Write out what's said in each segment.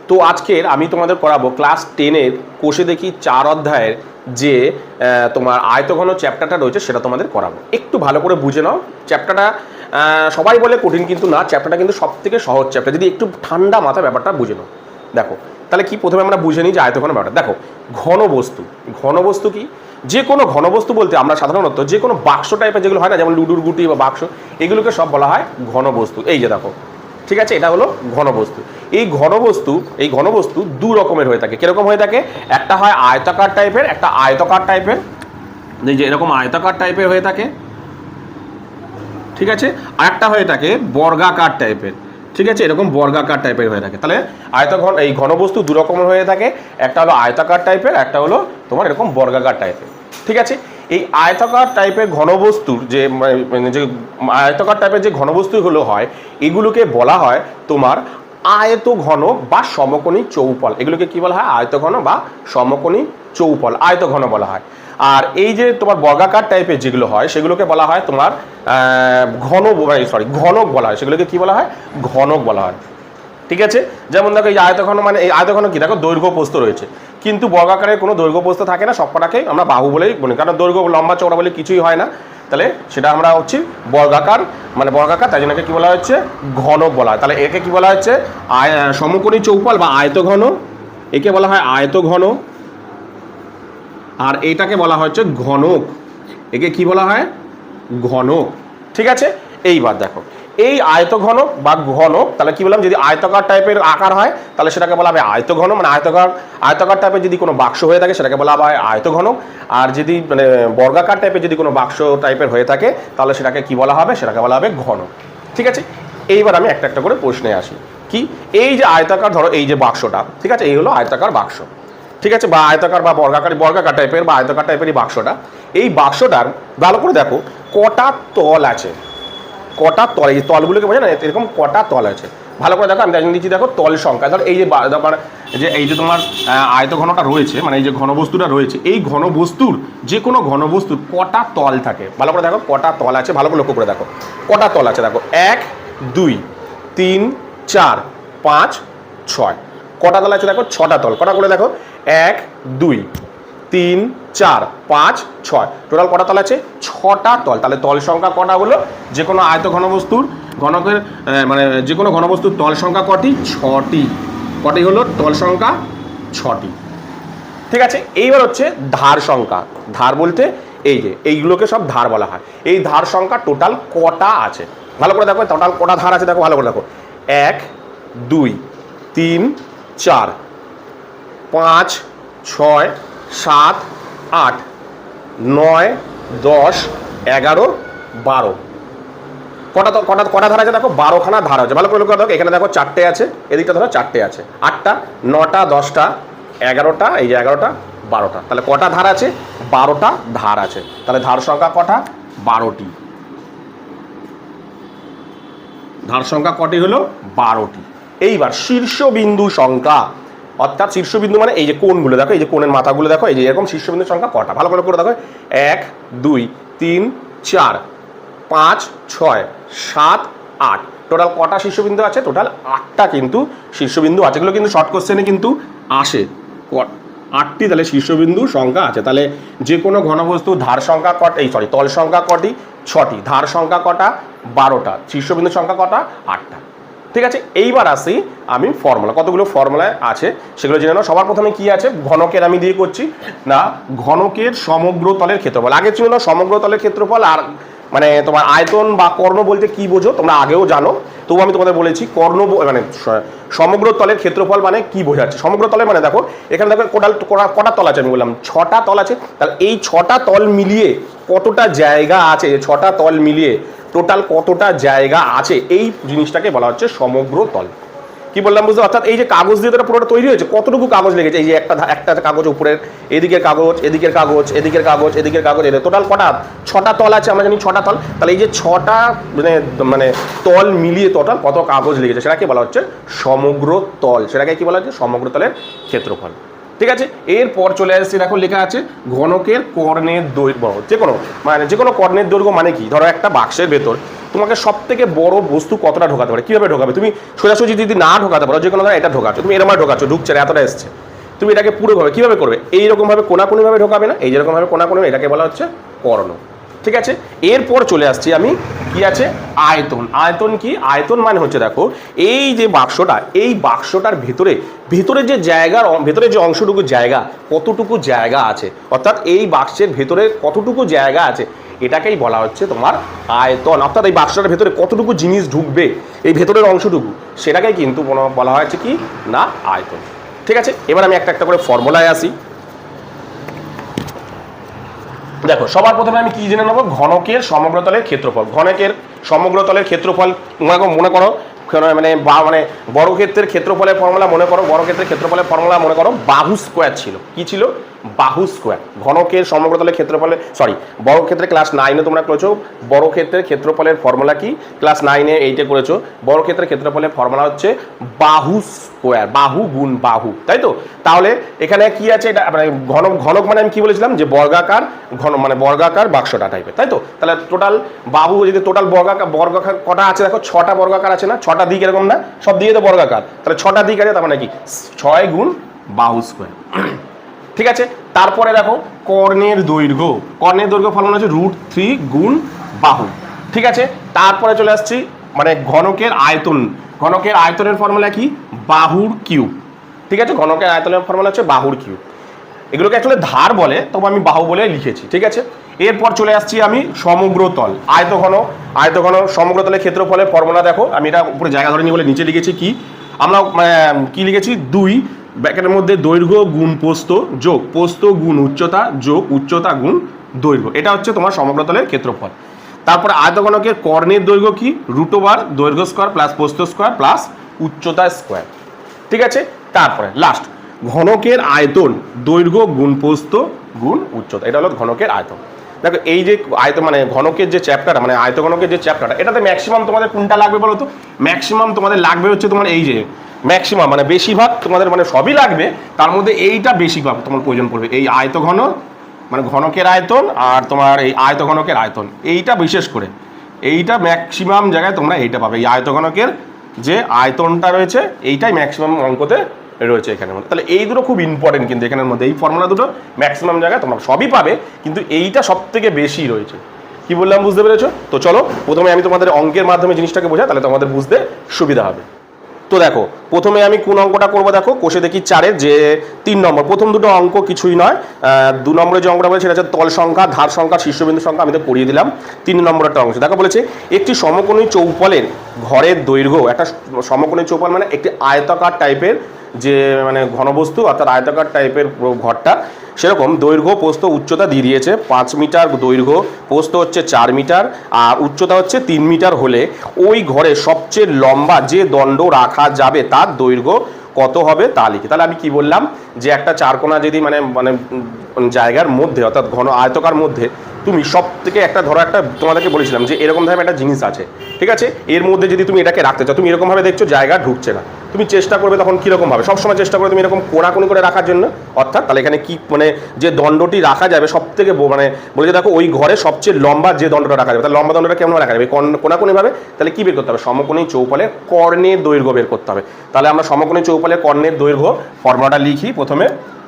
তো আজকের আমি তোমাদের করাবো ক্লাস 10-এর কোষে দেখি 4 অধ্যায়ের যে তোমার আয়তঘন চ্যাপ্টারটা রয়েছে সেটা তোমাদের করাবো। একটু ভালো করে বুঝে নাও চ্যাপ্টারটা। সবাই বলে কঠিন, কিন্তু না, চ্যাপ্টারটা কিন্তু সবথেকে সহজ চ্যাপ্টার যদি একটু ঠান্ডা মাথা ব্যাপারটা বুঝে নাও। দেখো তাহলে কি, প্রথমে আমরা বুঝে নিই যে আয়তঘন ব্যাপারটা। দেখো ঘনবস্তু, ঘনবস্তু কি? যে কোনো ঘনবস্তু বলতে আমরা সাধারণত যে কোনো বাক্স টাইপের যেগুলো হয় না, যেমন লুডুর গুটি বা বাক্স, এগুলোকে সব বলা হয় ঘনবস্তু। এই যে দেখো, ঠিক আছে, এটা হলো ঘনবস্তু। এই ঘনবস্তু দু রকমের হয়ে থাকে। কিরকম হয়ে থাকে? একটা হয় আয়তাকার টাইপের, একটা আয়তকার টাইপের। এই যে এরকম আয়তাকার টাইপের হয়ে থাকে, ঠিক আছে, আর একটা হয়ে থাকে বর্গাকার টাইপের, ঠিক আছে, এরকম বর্গাকার টাইপের হয়ে থাকে। তাহলে এই ঘনবস্তু দু রকমের হয়ে থাকে, একটা হলো আয়তাকার টাইপের, একটা হলো তোমার এরকম বর্গাকার টাইপের, ঠিক আছে। এই আয়তাকার টাইপের ঘনবস্তুর যে আয়তাকার টাইপের যে ঘনবস্তুগুলো হয়, এগুলোকে বলা হয় তোমার আয়তঘন বা সমকোণী চৌপল। এগুলোকে কি বলা হয়? আয়তঘন বা সমকোণী চৌপল, আয়তঘন বলা হয়। আর এই যে তোমার বর্গাকার টাইপের যেগুলো হয় সেগুলোকে বলা হয় তোমার ঘনক বলা হয়। সেগুলোকে কি বলা হয়? ঘনক বলা হয়, ঠিক আছে। যেমন দেখো এই আয়তঘন, মানে এই আয়তঘন কি, দেখো দৈর্ঘ্য প্রস্থ রয়েছে, কিন্তু বর্গাকারের কোনো দৈর্ঘ্য প্রস্থ থাকে না, সবকটাকে আমরা বাহু বলেই বলি, কারণ দৈর্ঘ্য লম্বা চওড়া বলে কিছুই হয় না। তাহলে সেটা আমরা হচ্ছে বর্গাকার, মানে বর্গাকার, তাই জন্য কি বলা হচ্ছে? ঘনক বলা হয়। তাহলে একে কি বলা হচ্ছে? সমকোণী চৌপল বা আয়তঘন, একে বলা হয় আয়তঘন, আর এটাকে বলা হচ্ছে ঘনক, একে কি বলা হয়? ঘনক, ঠিক আছে। এইবার দেখো এই আয়তঘনক বা ঘনক, তাহলে কি বললাম, যদি আয়তাকার টাইপের আকার হয় তাহলে সেটাকে বলা হবে আয়তঘন, মানে আয়তাকার টাইপের যদি কোনো বাক্স হয়ে থাকে সেটাকে বলা হয় আয়তঘনক। আর যদি মানে বর্গাকার টাইপের যদি কোনো বাক্স টাইপের হয়ে থাকে তাহলে সেটাকে কি বলা হবে? সেটাকে বলা হবে ঘনক, ঠিক আছে। এইবার আমি একটা একটা করে প্রশ্নে আসি। কি, এই যে আয়তাকার, ধরো এই যে বাক্সটা, ঠিক আছে, এই হলো আয়তাকার বাক্স, ঠিক আছে, বা আয়তাকার বা বর্গাকার টাইপের বা আয়তাকার টাইপের এই বাক্সটা। এই বাক্সটার ভালো করে দেখো কটা তল আছে, কটা তল, এই তলগুলোকে বোঝা না, এরকম কটা তল আছে, ভালো করে দেখো। আমি দিচ্ছি, দেখো তল সংখ্যা। ধরো এই যে তোমার আয়তঘনটা রয়েছে, মানে এই যে ঘনবস্তুটা রয়েছে, এই ঘনবস্তুর যে কোনো ঘনবস্তুর কটা তল থাকে, ভালো করে দেখো কটা তল আছে, ভালো করে লক্ষ্য করে দেখো কটা তল আছে। দেখো 1 2 3 4 5 6, কটা তল আছে? দেখো 6টা তল। কটা করে দেখো, 1 2 3 4 5 6, টোটাল কটা তল আছে? 6টা তল। তাহলে তল সংখ্যা কটা হলো? যে কোনো আয়ত ঘনবস্তুর ঘনকের মানে যে কোনো ঘনবস্তুর তল সংখ্যা কটি? 6টি। কটি হলো তল সংখ্যা? 6টি, ঠিক আছে। এইবার হচ্ছে ধার সংখ্যা। ধার বলতে এই যে এইগুলোকে সব ধার বলা হয়। এই ধার সংখ্যা টোটাল কটা আছে, ভালো করে দেখো টোটাল কটা ধার আছে। দেখো ভালো করে দেখো, 1 2 3 4 5 6 7 8 9 10 11 12, কটা কটা কটা ধার আছে? দেখো 12খানা ধার আছে, ভালো করে লক্ষ্য দেখো। এখানে দেখো 4টে আছে, এদিকটা ধরো 4টে আছে, 8টা 9টা 10টা 11টা, এই যে 11টা 12টা, তাহলে কটা ধার আছে? 12টা ধার আছে। তাহলে ধার সংখ্যা কটা? 12টি। ধার সংখ্যা কটি হলো? 12টি। এইবার শীর্ষবিন্দু সংখ্যা, অর্থাৎ শীর্ষবিন্দু মানে এই যে কোণগুলো দেখো, এই যে কোণের মাথাগুলো দেখো, এই যে এরকম শীর্ষবিন্দুর সংখ্যা কটা, ভালো করে দেখো। 1 2 3 4 5 6 7 8, টোটাল কটা শীর্ষবিন্দু আছে? টোটাল 8টা কিন্তু শীর্ষবিন্দু আছে। এগুলো কিন্তু শর্ট কোশ্চেনে কিন্তু আসে, 8টি তাহলে শীর্ষবিন্দু সংখ্যা আছে। তাহলে যে কোনো ঘনবস্তু ধার সংখ্যা কটা, তল সংখ্যা কটি? 6টি। ধার সংখ্যা কটা? 12টা। শীর্ষবিন্দু সংখ্যা কটা? 8টা, ঠিক আছে। এইবার আসি আমি ফর্মুলা, কতগুলো ফর্মুলা আছে সেগুলো জেনে নাও। সবার প্রথমে কি আছে? ঘনকের আমি দিয়ে করছি না, ঘনকের সমগ্র তলের ক্ষেত্রফল। আগে ছিল না সমগ্র তলের ক্ষেত্রফল, আর মানে তোমার আয়তন বা কর্ণ বলতে কি বোঝো তোমরা আগেও জানো, তবু আমি তোমাদের বলেছি কর্ণ মানে সমগ্র তলের ক্ষেত্রফল মানে কি বোঝাচ্ছে। সমগ্র তলের মানে দেখো এখানে দেখো কটা তল আছে? আমি বললাম 6টা তল আছে। তাহলে এই 6টা তল মিলিয়ে কতটা জায়গা আছে? 6টা তল মিলিয়ে টোটাল কতটা জায়গা আছে, এই জিনিসটাকে বলা হচ্ছে সমগ্র তল। কি বললাম বুঝতে? অর্থাৎ এই যে কাগজ দিয়ে এটা পুরোটা তৈরি হয়েছে, কতটুকু কাগজ লেগেছে? এই যে একটা কাগজ উপরের, এদিকের কাগজ, এদিকের কাগজ, এদিকের কাগজ, এদিকের কাগজ, এদের টোটাল কটা? 6টা তল আছে, আমরা জানি 6টা তল। তাহলে এই যে 6টা মানে তল মিলিয়ে টোটাল কত কাগজ লেগেছে সেটাকে বলা হচ্ছে সমগ্র তল। সেটাকে কি বলা হচ্ছে? সমগ্র তলের ক্ষেত্রফল। ঠিক আছে, এরপর চলে আসছে, দেখো লেখা আছে ঘনকের কর্ণের দৈর্ঘ্য। যে কোনো কর্ণের দৈর্ঘ্য মানে কি, ধরো একটা বাক্সের ভেতর তোমাকে সব থেকে বড় বস্তু কতটা ঢোকাতে পারে, কিভাবে ঢোকাবে, তুমি সোজাসুজি যদি না ঢোকাতে পারো, যে কোনো ধরো এটা ঢোকাচ্ছ, তুমি এরকম ঢোকাচ্ছ, ঢুকছে না, এতটা এসছে, তুমি এটাকে পুরোভাবে কিভাবে করবে, এইরকমভাবে কোনাকুনিভাবে ঢোকাবে না, এই যেরকমভাবে কোনাকুনি, এটাকে বলা হচ্ছে কর্ণ। ঠিক আছে, এরপর চলে আসছি আমি, কি আছে আয়তন। আয়তন কি, আয়তন মানে হচ্ছে দেখো এই যে বাক্সটা, এই বাক্সটার ভেতরে যে জায়গার ভেতরে যে অংশটুকু জায়গা, কতটুকু জায়গা আছে, অর্থাৎ এই বাক্সের ভেতরে কতটুকু জায়গা আছে, এটাকেই বলা হচ্ছে তোমার আয়তন। অর্থাৎ এই বাক্সটার ভেতরে কতটুকু জিনিস ঢুকবে, এই ভেতরের অংশটুকু, সেটাকেই কিন্তু বলা হয়েছে কি না আয়তন। ঠিক আছে, এবার আমি একটা একটা করে ফর্মুলায় আসি। দেখো সবার প্রথমে আমি কি জেনে নেবো, ঘনকের সমগ্রতলের ক্ষেত্রফল। ঘনকের সমগ্রতলের ক্ষেত্রফল মনে করো, মানে বর্গক্ষেত্রের ক্ষেত্রফলের ফর্মুলা মনে করো, বর্গক্ষেত্রের ক্ষেত্রফলের ফর্মুলা মনে করো বাহু স্কোয়ার ছিল। কি ছিল, বাহু স্কোয়ার। ঘনকের সমগ্রতলের ক্ষেত্রফলে, বর্গক্ষেত্রে ক্লাস 9-এ তোমরা করেছো, বর্গক্ষেত্রের ক্ষেত্রফলের ফর্মুলা কি, ক্লাস 9-এ 8-এ করেছো। বর্গক্ষেত্রের ক্ষেত্রফলের ফর্মুলা হচ্ছে বাহু স্কোয়ার, বাহু গুণ বাহু, তাই তো। তাহলে এখানে কি আছে, এটা মানে ঘনক মানে আমি কি বলেছিলাম, যে বর্গাকার বর্গাকার বাক্সটা টাইপের, তাই তো। তাহলে টোটাল বাহু যদি টোটাল বর্গাকার কটা আছে, দেখো 6টা বর্গাকার আছে না, 6টা দিক এরকম না, সব দিকে তো বর্গাকার, তাহলে 6টা দিক আছে, তার মানে কি 6 গুণ বাহু স্কোয়ার। ঠিক আছে, তারপরে দেখো কর্ণের দৈর্ঘ্য। কর্ণের দৈর্ঘ্য ফর্মুলা হচ্ছে √3 গুণ বাহু। ঠিক আছে, তারপরে চলে আসছি মানে ঘনকের আয়তন। ঘনকের আয়তনের ফর্মুলা কি, বাহুর কিউব। ঠিক আছে, ঘনকের আয়তনের ফর্মুলা হচ্ছে বাহুর কিউব। এগুলোকে আসলে ধার বলে, তবে আমি বাহু বলে লিখেছি। ঠিক আছে, এরপর চলে আসছি আমি সমগ্রতল। আয়তঘন সমগ্রতলের ক্ষেত্রফলের ফর্মুলা দেখো, আমি এটা উপরে জায়গা ধরে নিয়ে বলে নিচে লিখেছি কি, আমরা কি লিখেছি, 2 ব্র্যাকেটের মধ্যে দৈর্ঘ্য গুণ প্রস্থ যোগ প্রস্থ গুণ উচ্চতা যোগ উচ্চতা গুণ দৈর্ঘ্য, এটা হচ্ছে তোমার সমগ্রতলের ক্ষেত্রফল। তারপরে আয়তঘনকের কর্ণের দৈর্ঘ্য কি, √ দৈর্ঘ্য স্কোয়ার প্লাস প্রস্থ স্কোয়ার প্লাস উচ্চতা স্কোয়ার। ঠিক আছে, তারপরে লাস্ট ঘনকের আয়তন দৈর্ঘ্য গুণ প্রস্থ গুণ উচ্চতা, এটা হলো ঘনকের আয়তন। দেখো এই যে মানে ঘনকের যে চ্যাপ্টারটা, মানে আয়তঘনকের যে চ্যাপ্টারটা, এটাতে ম্যাক্সিমাম তোমাদের কোনটা লাগবে বলো তো, ম্যাক্সিমাম তোমাদের লাগবে হচ্ছে তোমার এই যে ম্যাক্সিমাম মানে বেশিরভাগ তোমাদের মানে সবই লাগবে, তার মধ্যে এইটা বেশিরভাগ তোমার প্রয়োজন পড়বে, এই আয়তঘন মানে ঘনকের আয়তন আর তোমার এই আয়তঘনকের আয়তন, এইটা বিশেষ করে এইটা ম্যাক্সিমাম জায়গায় তোমরা এইটা পাবে। এই আয়তঘনকের যে আয়তনটা রয়েছে এইটাই ম্যাক্সিমাম অঙ্কতে রয়েছে এখানের মধ্যে। তাহলে এই দুটো খুব ইম্পর্টেন্ট, কিন্তু এখানের মধ্যে এই ফর্মুলা দুটো ম্যাক্সিমাম জায়গায় তোমরা সবই পাবে, কিন্তু এইটা সব থেকে বেশি রয়েছে। কি বললাম, বুঝতে পেরেছো তো? চলো প্রথমে আমি তোমাদের অঙ্কের মাধ্যমে জিনিসটাকে বোঝাই, তাহলে তোমাদের বুঝতে সুবিধা হবে। তো দেখো প্রথমে আমি কোন অঙ্কটা করবো, দেখো কোষে দেখি 4-এর যে 3 নম্বর, প্রথম দুটো অঙ্ক কিছুই নয়, 2 নম্বরে যে অঙ্কটা বলেছে সেটা হচ্ছে তল সংখ্যা, ধার সংখ্যা, শীর্ষবিন্দু সংখ্যা, আমি তো পড়িয়ে দিলাম। 3 নম্বরের অংশ দেখো বলেছে একটি সমকোণী চৌপলের ঘরের দৈর্ঘ্য, একটা সমকোণী চৌপল মানে একটি আয়তাকার টাইপের যে মানে ঘনবস্তু, অর্থাৎ আয়তাকার টাইপের ঘরটা, সেরকম দৈর্ঘ্য প্রস্থ উচ্চতা দিয়ে দিয়েছে 5 মিটার দৈর্ঘ্য, প্রস্থ হচ্ছে 4 মিটার আর উচ্চতা হচ্ছে 3 মিটার হলে ওই ঘরে সবচেয়ে লম্বা যে দণ্ড রাখা যাবে তার দৈর্ঘ্য কত হবে তা লিখি। তাহলে আমি কি বললাম, যে একটা চারকোনা যদি মানে মানে জায়গার মধ্যে, অর্থাৎ ঘন আয়তকার মধ্যে তুমি সব থেকে একটা ধরো, একটা তোমাদেরকে বলেছিলাম যে এরকম ধরনের একটা জিনিস আছে, ঠিক আছে, এর মধ্যে যদি তুমি এটাকে রাখতে চাও, তুমি এরকমভাবে দেখছো জায়গা ঢুকছে না, তুমি চেষ্টা করবে তখন কীরকমভাবে, সবসময় চেষ্টা করবে তুমি এরকম কোনাকুনি করে রাখার জন্য, অর্থাৎ তাহলে এখানে কি মানে যে দণ্ডটি রাখা যাবে সব থেকে মানে বলে যে দেখো ওই ঘরে সবচেয়ে লম্বা যে দণ্ডটা রাখা যাবে, তাহলে লম্বা দণ্ডটা কেমন রাখা যাবে, কোনাকুনিভাবে, তাহলে কি বের করতে হবে, সমকোণী চৌপলের কর্ণের দৈর্ঘ্য বের করতে হবে। তাহলে আমরা সমকোণী চৌপলের কর্ণের দৈর্ঘ্য ফর্মুলাটা লিখি প্রথমে,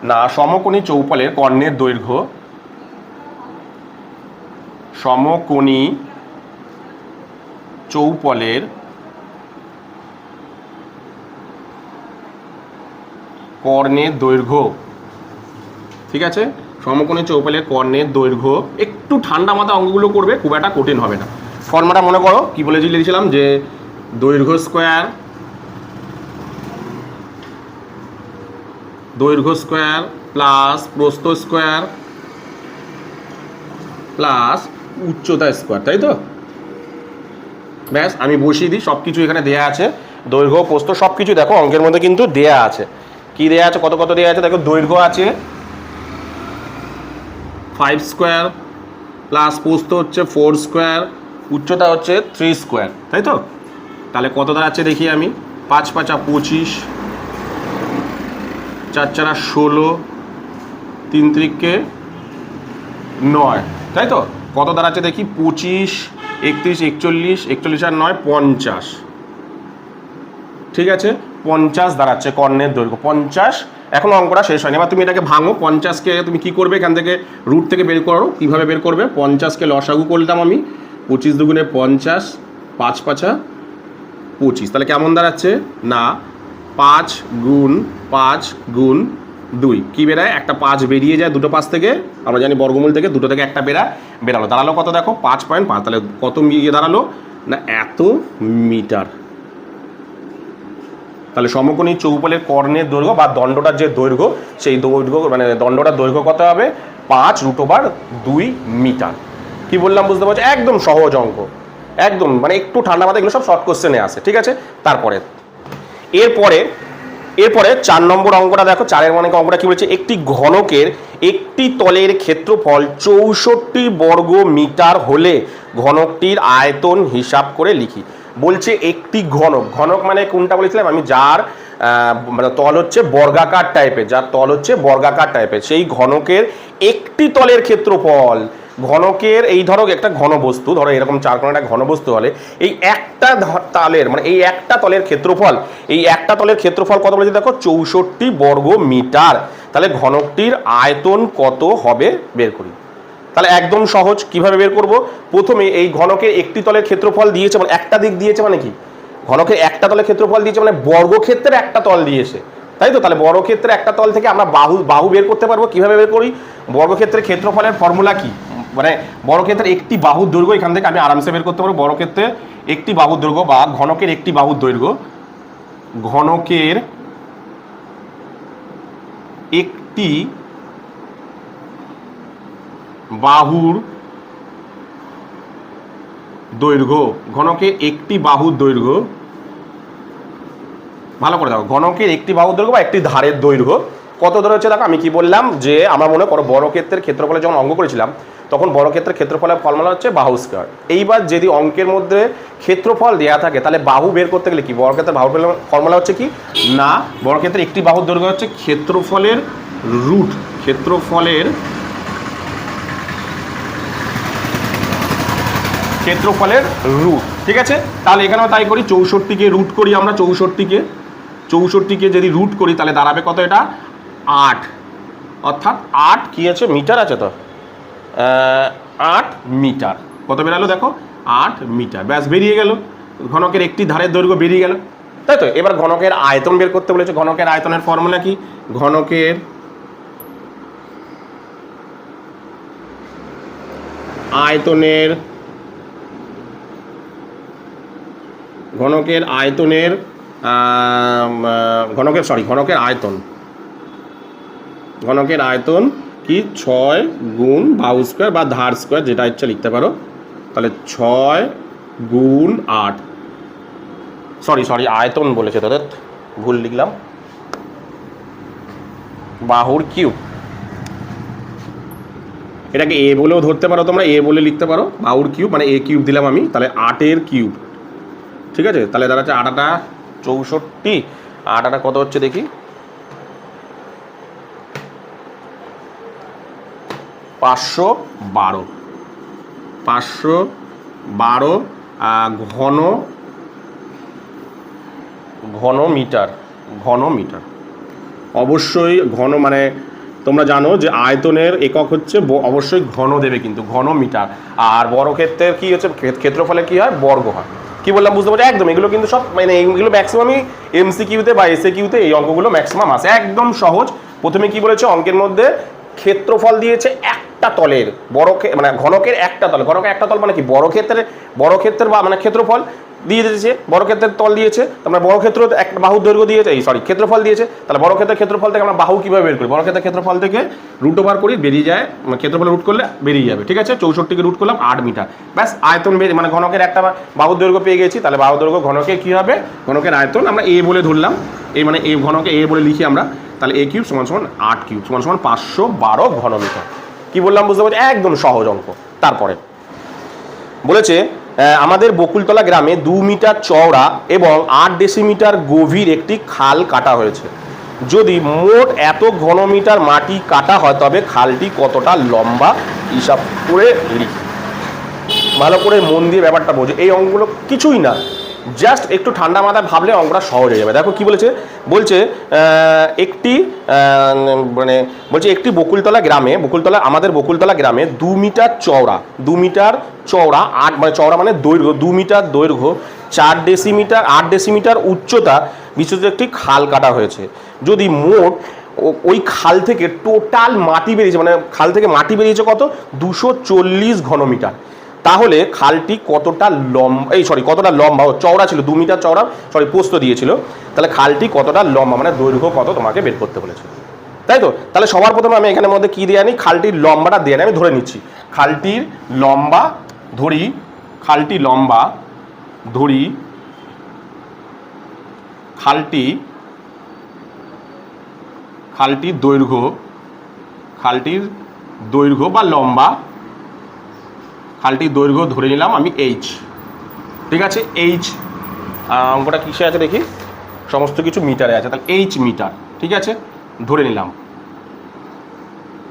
না সমকোণী চৌপলের কর্ণের দৈর্ঘ্য, সমকোণী চৌপলের কর্ণের দৈর্ঘ্য, ঠিক আছে, সমকোণী চৌপলের কর্ণের দৈর্ঘ্য। একটু ঠান্ডা মাথা অঙ্কগুলো করবে, খুব একটা কঠিন হবে না। ফর্মুলাটা মনে করো কি বলে লিখেছিলাম, যে দৈর্ঘ্য স্কোয়ার প্লাস প্রস্থ স্কোয়ার প্লাস উচ্চতা স্কোয়ার, তাই তো? ব্যাস আমি বসিয়ে দিই, সব কিছু এখানে দেয়া আছে, দৈর্ঘ্য প্রস্থ সব কিছু দেখো অঙ্কের মধ্যে কিন্তু দেয়া আছে। কি দেয়া আছে, কত কত দেয়া আছে দেখো, দৈর্ঘ্য আছে 5 স্কোয়ার প্লাস প্রস্থ হচ্ছে 4 স্কোয়ার, উচ্চতা হচ্ছে 3 স্কোয়ার, তাই তো? তাহলে কত দাঁড়াচ্ছে দেখি আমি, 5 × 5 = 25, 4 4 16, 3 3 9, তাই তো? কত দাঁড়াচ্ছে দেখি? 25, 31, 41, 41 আর 9 50, ঠিক আছে? 50 দাঁড়াচ্ছে কর্ণের দৈর্ঘ্য, 50। এখন অঙ্কটা শেষ হয়নি, এবার তুমি এটাকে ভাঙো। 50কে তুমি কি করবে? এখান থেকে রুট থেকে বের করো। কীভাবে বের করবে? 50কে লসাগু করলাম আমি, 25 দুগুণে 50, 5 5 25, তাহলে কেমন দাঁড়াচ্ছে না 5 গুণ 5 গুণ 2 কি বেরায়? একটা 5 বেরিয়ে যায় দুটো পাশ থেকে, আমরা জানি বর্গমূল থেকে দুটো থেকে একটা বেরালো, দাঁড়ালো কত দেখো? 5.5। তাহলে কত দাঁড়ালো না এত মিটার। তাহলে সমকোণী চৌপলের কর্ণের দৈর্ঘ্য বা দণ্ডটার যে দৈর্ঘ্য, সেই দৈর্ঘ্য মানে দণ্ডটার দৈর্ঘ্য কত হবে? 5√2 মিটার। কি বললাম বুঝতে পারছো? একদম সহজ অঙ্ক, একদম মানে একটু ঠান্ডা মাথায়, এগুলো সব শর্ট কোশ্চেনে আসে, ঠিক আছে? তারপরে এরপরে 4 নম্বর অঙ্কটা দেখো। 4-এর মানে অঙ্কটা কি বলছে? একটি ঘনকের একটি তলের ক্ষেত্রফল 64 বর্গ মিটার হলে ঘনকটির আয়তন হিসাব করে লিখি। বলছে একটি ঘনক মানে কোনটা বলেছিলাম আমি? যার মানে তল হচ্ছে বর্গাকার টাইপের, যার তল হচ্ছে বর্গাকার টাইপের, সেই ঘনকের একটি তলের ক্ষেত্রফল। ঘনকের এই ধরো একটা ঘনবস্তু, ধরো এরকম 4 কোণের একটা ঘনবস্তু হলে এই একটা তলের মানে এই একটা তলের ক্ষেত্রফল, এই একটা তলের ক্ষেত্রফল কত বলেছে দেখো? 64 বর্গ মিটার। তাহলে ঘনকটির আয়তন কত হবে বের করি। তাহলে একদম সহজ, কিভাবে বের করব? প্রথমে এই ঘনকের একটি তলের ক্ষেত্রফল দিয়েছে, মানে একটা দিক দিয়েছে, মানে কি ঘনকের একটা তলের ক্ষেত্রফল দিয়েছে মানে বর্গক্ষেত্রের একটা তল দিয়েছে, তাই তো? তাহলে বর্গক্ষেত্রের একটা তল থেকে আমরা বাহু বের করতে পারবো। কিভাবে বের করি? বর্গক্ষেত্রের ক্ষেত্রফলের ফর্মুলা কি? মানে বর্গক্ষেত্রের একটি বাহুর দৈর্ঘ্য এখান থেকে আমি আরামসে বের করতে পারবো। বর্গক্ষেত্রের একটি বাহুর দৈর্ঘ্য বা ঘনকের একটি বাহুর দৈর্ঘ্য, ঘনকের একটি বাহুর দৈর্ঘ্য, ঘনকের একটি বাহুর দৈর্ঘ্য, ভালো করে দেখো, ঘনকের একটি বাহুর দৈর্ঘ্য বা একটি ধারের দৈর্ঘ্য কত ধরে হচ্ছে দেখো। আমি কি বললাম যে আমরা মনে করো বর্গক্ষেত্রের ক্ষেত্রফলে যখন অঙ্ক করেছিলাম তখন বর্গক্ষেত্রের ক্ষেত্রফলের ফর্মুলা হচ্ছে বাহু স্কয়ার। এইবার যদি অঙ্কের মধ্যে ক্ষেত্রফল দেওয়া থাকে তাহলে বাহু বের করতে গেলে কি বর্গক্ষেত্রের বাহু ফর্মুলা হচ্ছে কি না, বর্গক্ষেত্রের একটি বাহুর দৈর্ঘ্য হচ্ছে ক্ষেত্রফলের রুট, ক্ষেত্রফলের রুট, ঠিক আছে? তাহলে এখানেও তাই করি, 64কে রুট করি আমরা, 64কে যদি রুট করি তাহলে দাঁড়াবে কত? এটা 8, অর্থাৎ 8 কি আছে? মিটার আছে তো, 8 মিটার। কত বেরালো দেখো? 8 মিটার। ব্যাস বেরিয়ে গেল, ঘনকের একটি ধারের দৈর্ঘ্য বেরিয়ে গেল, তাই তো? এবার ঘনকের আয়তন বের করতে বলেছে। ঘনকের আয়তনের ফর্মুলা কি? ঘনকের আয়তনের ঘনকের আয়তন কি? 6 গুণ বাহু স্কয়ার বা ধার স্কয়ার, যেটা ইচ্ছা লিখতে পারো। তাহলে 6 গুণ 8, সরি আয়তন বলেছে তোদের, ভুল লিখলাম, বাহুর কিউব। এটাকে এ বলেও ধরতে পারো তোমরা, এ বলে লিখতে পারো, বাহুর কিউব মানে এ কিউব দিলাম আমি। তাহলে 8-এর কিউব, ঠিক আছে? তাহলে দাঁড়াচ্ছে 8 64, 8 কত হচ্ছে দেখি? 512, 512 ঘন মিটার। অবশ্যই ঘন মানে তোমরা জানো যে আয়তনের একক হচ্ছে অবশ্যই ঘন দেবে, কিন্তু ঘন মিটার। আর বর্গক্ষেত্রের কি হচ্ছে? ক্ষেত্রফলে কি হয়? বর্গ হয়। কি বললাম বুঝতে পারছো? একদম এগুলো কিন্তু সব মানে এইগুলো ম্যাক্সিমামই এমসিকিউতে বা এসএকিউতে এই অঙ্কগুলো ম্যাক্সিমাম আসে, একদম সহজ। প্রথমে কি বলেছে? অঙ্কের মধ্যে ক্ষেত্রফল দিয়েছে একটা তলের, মানে ঘনকের একটা তল। ঘনকের একটা তল মানে কি? বর্গক্ষেত্রের বা মানে ক্ষেত্রফল দিয়ে দিয়েছে, বর্গক্ষেত্রের তল দিয়েছে, আমরা বর্গক্ষেত্র একটা বাহুর দৈর্ঘ্য দিয়েছে, ক্ষেত্রফল দিয়েছে। তাহলে বর্গক্ষেত্রের ক্ষেত্রফল থেকে আমরা বাহু কিভাবে বের করি? বর্গক্ষেত্রের ক্ষেত্রফল থেকে রুট ওভার করি, বেরিয়ে যায়, ক্ষেত্রফলে রুট করলে বেরিয়ে যাবে, ঠিক আছে? 64কে রুট করলাম, 8 মিটার। ব্যাস আয়তন মানে ঘনকের একটা বাহুর দৈর্ঘ্য পেয়ে গেছি। তাহলে বাহুর দৈর্ঘ্য ঘনকের কি হবে? ঘনকের আয়তন আমরা এ বলে ধরলাম, এই মানে এই ঘনকে এ বলে লিখি আমরা। তাহলে এ কিউব সমান 8 কিউব সমান 512 ঘনমিটার। কি বললাম বুঝতে পারছি? একদম সহজ অঙ্ক। তারপরে বলেছে আমাদের বকুলতলা গ্রামে 2 মিটার চওড়া এবং 8 ডেসিমিটার গভীর একটি খাল কাটা হয়েছে। যদি মোট এত ঘনমিটার মাটি কাটা হয় তবে খালটি কতটা লম্বা হিসাব করে লিখি। ভালো করে মন দিয়ে ব্যাপারটা বোঝো, এই অঙ্কগুলো কিছুই না, জাস্ট একটু ঠান্ডা মাথায় ভাবলে অঙ্কটা সহজ হয়ে যাবে। দেখো কি বলেছে, বলছে একটি একটি বকুলতলা গ্রামে, আমাদের বকুলতলা গ্রামে 2 মিটার চওড়া 8 চওড়া মানে দৈর্ঘ্য 2 মিটার দৈর্ঘ্য 8 ডেসিমিটার উচ্চতা বিশিষ্ট একটি খাল কাটা হয়েছে। যদি মোট ওই খাল থেকে টোটাল মাটি বেরিয়েছে, মানে খাল থেকে মাটি বেরিয়েছে কত, 240 ঘনমিটার, তাহলে খালটি কতটা লম্বা চওড়া ছিল, 2 মিটার চওড়া, প্রস্থ দিয়েছিল, তাহলে খালটি কতটা লম্বা মানে দৈর্ঘ্য কত তোমাকে বের করতে বলেছে, তাই তো। তাহলে সবার প্রথমে আমি এখানের মধ্যে কি দিয়ে আনি, খালটির লম্বাটা দিয়ে আনি, আমি ধরে নিচ্ছি খালটির লম্বা ধরি, খালটির দৈর্ঘ্য বা লম্বা, খালটির দৈর্ঘ্য ধরে নিলাম আমি এইচ, ঠিক আছে। এইচ অঙ্কটা কিসে আছে দেখি, সমস্ত কিছু মিটারে আছে, তাহলে এইচ মিটার, ঠিক আছে, ধরে নিলাম,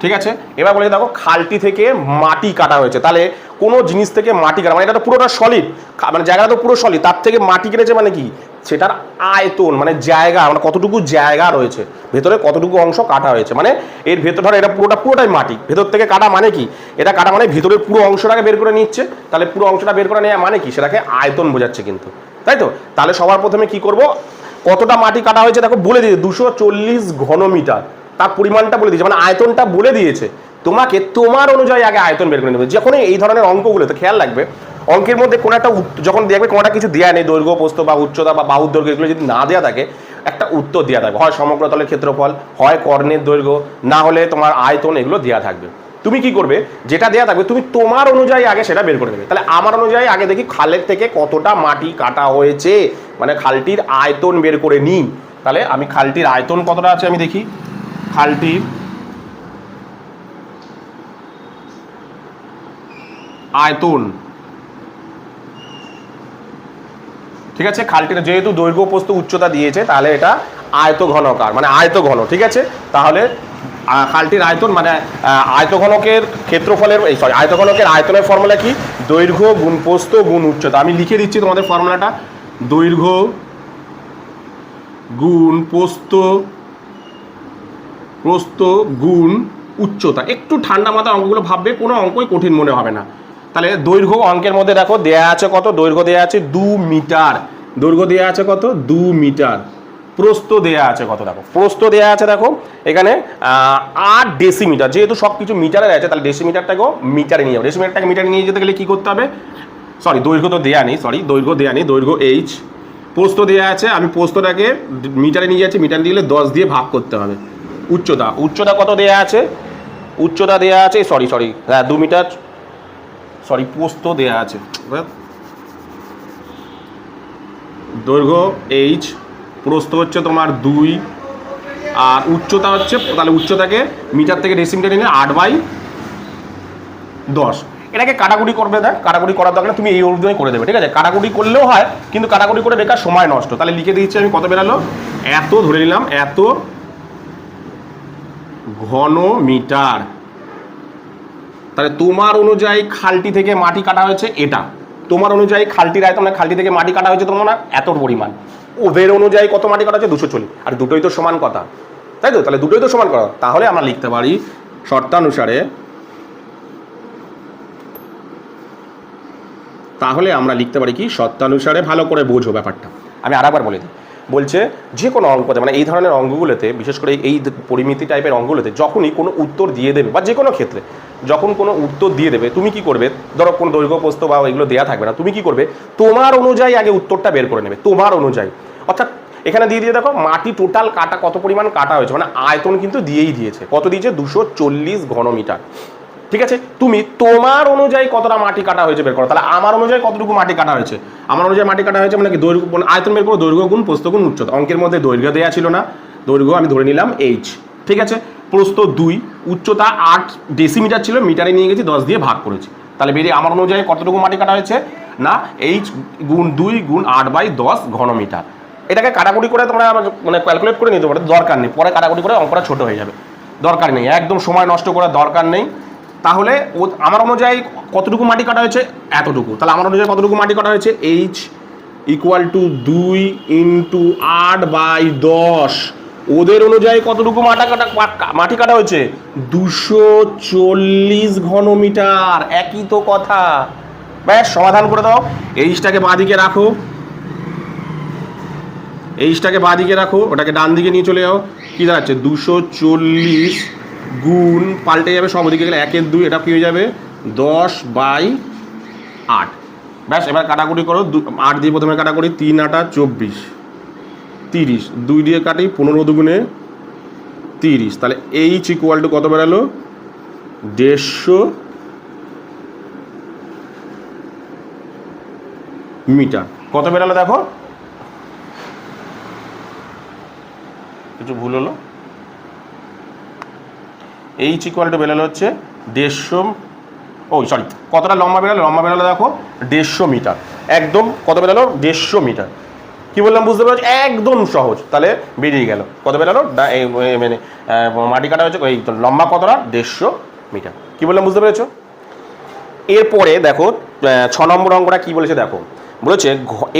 ঠিক আছে। এবার বলে দেখো খালটি থেকে মাটি কাটা হয়েছে, তাহলে কোনো জিনিস থেকে মাটি কাটা মানে এটা তো পুরোটা সলিড, মানে জায়গাটা তো পুরো সলিড, তার থেকে মাটি কেটেছে মানে কি, সেটার আয়তন মানে জায়গা, মানে কতটুকু জায়গা রয়েছে ভেতরে, কতটুকু অংশ কাটা হয়েছে, মানে এর ভেতর ধরো এটা পুরোটাই মাটি, ভেতর থেকে কাটা মানে কি, এটা কাটা মানে ভেতরের পুরো অংশটাকে বের করে নিচ্ছে, তাহলে পুরো অংশটা বের করে নেওয়া মানে কি, সেটাকে আয়তন বোঝাচ্ছে কিন্তু, তাই তো। তাহলে সবার প্রথমে কি করব, কতটা মাটি কাটা হয়েছে দেখো বলে দিয়েছে 240 ঘনমিটার, তার পরিমাণটা বলে দিয়েছে, মানে আয়তনটা বলে দিয়েছে, তোমাকে তোমার অনুযায়ী আগে আয়তন বের করে নেবে। যখন এই ধরনের অঙ্কগুলোতে খেয়াল রাখবে, অঙ্কের মধ্যে কোনো একটা যখন দেখবে কোনোটা কিছু দেওয়া নেই, দৈর্ঘ্য প্রস্থ বা উচ্চতা বা বাহুর দৈর্ঘ্য, এগুলো যদি না দেওয়া থাকে, একটা উত্তর দেওয়া থাকবে, হয় সমগ্র তলের ক্ষেত্রফল, হয় কর্ণের দৈর্ঘ্য, না হলে তোমার আয়তন, এগুলো দেওয়া থাকবে। তুমি কি করবে, যেটা দেওয়া থাকবে তুমি তোমার অনুযায়ী আগে সেটা বের করে নেবে। তাহলে আমার অনুযায়ী আগে দেখি খালের থেকে কতটা মাটি কাটা হয়েছে, মানে খালটির আয়তন বের করে নিই। তাহলে আমি খালটির আয়তন কতটা আছে আমি দেখি, খালটির আয়তন, ঠিক আছে, খালটির যেহেতু দৈর্ঘ্য প্রস্থ উচ্চতা দিয়েছে, তাহলে এটা আয়তঘনকার মানে আয়তঘন, ঠিক আছে। তাহলে খালটির আয়তন মানে আয়তঘনকের ক্ষেত্রফলের আয়তঘনকের আয়তনের ফর্মুলা কি, দৈর্ঘ্য গুণ প্রস্থ গুণ উচ্চতা। আমি লিখে দিচ্ছি তোমাদের ফর্মুলাটা, দৈর্ঘ্য গুণ প্রস্থ গুণ উচ্চতা। একটু ঠান্ডা মাথায় অঙ্কগুলো ভাববে, কোনো অঙ্কই কঠিন মনে হবে না। তাহলে দৈর্ঘ্য অঙ্কের মধ্যে দেখো দেয়া আছে কত, দৈর্ঘ্য দেয়া আছে 2 মিটার, দৈর্ঘ্য দেয়া আছে কত 2 মিটার, প্রস্থ দেয়া আছে কত, দেখো প্রস্থ দেয়া আছে দেখো এখানে 8 ডেসিমিটার, যেহেতু সব কিছু মিটারে আছে তাহলে ডেসিমিটারটাকেও মিটারে নিয়ে যাবো। ডেসিমিটারটাকে মিটারে নিয়ে যেতে গেলে কি করতে হবে, দৈর্ঘ্য তো দেয়া নেই, দৈর্ঘ্য এইচ, প্রস্থ দেয়া আছে, আমি প্রস্থটাকে মিটারে নিয়ে যাচ্ছি, মিটারে নিয়ে গেলে 10 দিয়ে ভাগ করতে হবে। উচ্চতা কত দেয়া আছে, উচ্চতা দেয়া আছে হ্যাঁ 2 মিটার, প্রস্থ দেয়া আছে, দৈর্ঘ্য এইচ, প্রস্থ হচ্ছে তোমার 2, আর উচ্চতা হচ্ছে, তাহলে উচ্চতাকে মিটার থেকে ডেসিমিটার নিয়ে 8/10। এটাকে কাটাকুটি করবে, দেখ কাটাকুটি করার দরকার তুমি এই অনুযায়ী করে দেবে, ঠিক আছে। কাটাকুটি করলেও হয়, কিন্তু কাটাকুটি করে বেকার সময় নষ্ট। তাহলে লিখে দিচ্ছি আমি কত বেরালো, এত ধরে নিলাম, এত ঘন মিটার। তাহলে তোমার অনুযায়ী খালটি থেকে মাটি কাটা হয়েছে এটা, তোমার অনুযায়ী খালটির আয়তন মানে খালটি থেকে মাটি কাটা হয়েছে তোমার এত পরিমাণ, ওদের অনুযায়ী কত মাটি কাটা হচ্ছে 240, আর দুটোই তো সমান কথা, তাই তো। তাহলে দুটোই তো সমান কথা, তাহলে আমরা লিখতে পারি শর্তানুসারে, কি শর্তানুসারে, ভালো করে বোঝো ব্যাপারটা, আমি আরেকবার বলে দিই। বলছে যে কোনো অঙ্কতে, মানে এই ধরনের অঙ্কগুলোতে, বিশেষ করে এই পরিমিতি টাইপের অঙ্কগুলোতে যখনই কোনো উত্তর দিয়ে দেবে, বা যে কোনো ক্ষেত্রে যখন কোনো উত্তর দিয়ে দেবে, তুমি কি করবে, ধরো কোনো দৈর্ঘ্য প্রস্থ বা এগুলো দেওয়া থাকবে না, তুমি কি করবে, তোমার অনুযায়ী আগে উত্তরটা বের করে নেবে, তোমার অনুযায়ী। অর্থাৎ এখানে দিয়ে দেখো মাটি টোটাল কাটা কত পরিমাণ কাটা হয়েছে, মানে আয়তন কিন্তু দিয়েই দিয়েছে, কত দিয়েছে 240 ঘনমিটার, ঠিক আছে। তুমি তোমার অনুযায়ী কতটা মাটি কাটা হয়েছে বের করো। তাহলে আমার অনুযায়ী কতটুকু মাটি কাটা হয়েছে, আমার অনুযায়ী মাটি কাটা হয়েছে মানে কি, দৈর্ঘ্য আয়তন বের করো, দৈর্ঘ্য গুণ প্রস্থ গুণ উচ্চতা। অঙ্কের মধ্যে দৈর্ঘ্য দেওয়া ছিল না, দৈর্ঘ্য আমি ধরে নিলাম এইচ, ঠিক আছে। প্রস্থ 2, উচ্চতা 8 ডেসিমিটার ছিল, মিটারে নিয়ে গেছি 10 দিয়ে ভাগ করেছি, তাহলে বেরিয়ে আমার অনুযায়ী কতটুকু মাটি কাটা হয়েছে না, এইচ গুণ 2 গুণ 8/10 ঘনমিটার। এটাকে কাটাকুটি করে তোমরা মানে ক্যালকুলেট করে নিতে পারো, দরকার নেই, পরে কাটাকুটি করে অঙ্কটা ছোট হয়ে যাবে, দরকার নেই, একদম সময় নষ্ট করার দরকার নেই। তাহলে আমার অনুযায়ী কতটুকু মাটি কাটা হয়েছে, এতটুকু। তাহলে আমার অনুযায়ী কতটুকু মাটি কাটা হয়েছে, এইচ ইকুয়াল টু 2 × 8/10। ওদের অনুযায়ী কতটুকু মাটি কাটা হয়েছে, 240 ঘনমিটার। একই তো কথা, ব্যাস সমাধান করে দাও। এইচটাকে বাঁদিকে রাখো, এইচটাকে বাঁদিকে রাখো, ওটাকে ডান দিকে নিয়ে চলে যাও। কি দাঁড়াচ্ছে, 240 গুণ পাল্টে যাবে সব ওদিকে গেলে 1 এর 2, এটা কি হয়ে যাবে 10/8। ব্যাস এবার কাটাকুটি করো, 8 দিয়ে প্রথমে কাটা করি, 3 × 8 = 24, 30, 2 দিয়ে কাটি 15 দুগুণে 30। তাহলে এইচ ইকুয়াল টু কত বেরালো, 150 মিটার। কত বেরালো দেখো, কিছু ভুল হলো, এইচ ইকুয়াল টু বেরালো হচ্ছে 150, ও সরি, কতটা লম্বা বেরালো, লম্বা বেরালো দেখো 150 মিটার। একদম কত বেরালো, 150 মিটার। কি বললাম বুঝতে পারছো, একদম সহজ। তাহলে বেরিয়ে গেল কত বেরালো, মানে মাটি কাটা হয়েছে, এই লম্বা কতটা, 150 মিটার। কি বললাম বুঝতে পেরেছো। এরপরে দেখো 6 নম্বর অঙ্কটা কি বলেছে দেখো, বলেছে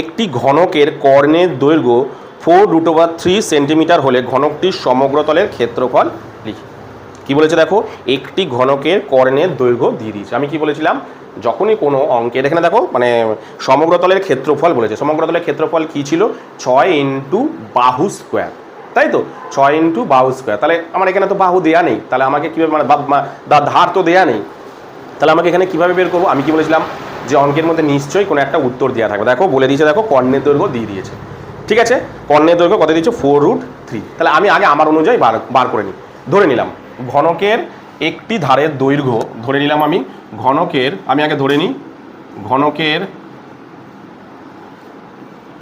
একটি ঘনকের কর্ণের দৈর্ঘ্য 4√3 সেন্টিমিটার হলে ঘনকটির সমগ্র তলের ক্ষেত্রফল লিখি। কি বলেছে দেখো, একটি ঘনকের কর্ণের দৈর্ঘ্য দিয়ে দিয়েছে। আমি কি বলেছিলাম, যখনই কোনো অঙ্কের এখানে দেখো মানে সমগ্র তলের ক্ষেত্রফল বলেছে, সমগ্র তলের ক্ষেত্রফল কি ছিল, 6 × বাহু স্কোয়ার, তাই তো, 6 × বাহু স্কোয়ার। তাহলে আমার এখানে তো বাহু দেয়া নেই, তাহলে আমাকে কীভাবে মানে ধার তো দেয়া নেই, তাহলে আমাকে এখানে কীভাবে বের করবো। আমি কি বলেছিলাম যে অঙ্কের মধ্যে নিশ্চয়ই কোনো একটা উত্তর দেওয়া থাকবে। দেখো বলে দিয়েছে, দেখো কর্ণের দৈর্ঘ্য দিয়ে দিয়েছে, ঠিক আছে, কর্ণের দৈর্ঘ্য কত দিয়েছে, 4√3। তাহলে আমি আগে আমার অনুযায়ী বার করে নিই। ধরে নিলাম ঘনকের একটি ধারের দৈর্ঘ্য, ধরে নিলাম আমি ঘনকের, আমি আগে ধরে নিই ঘনকের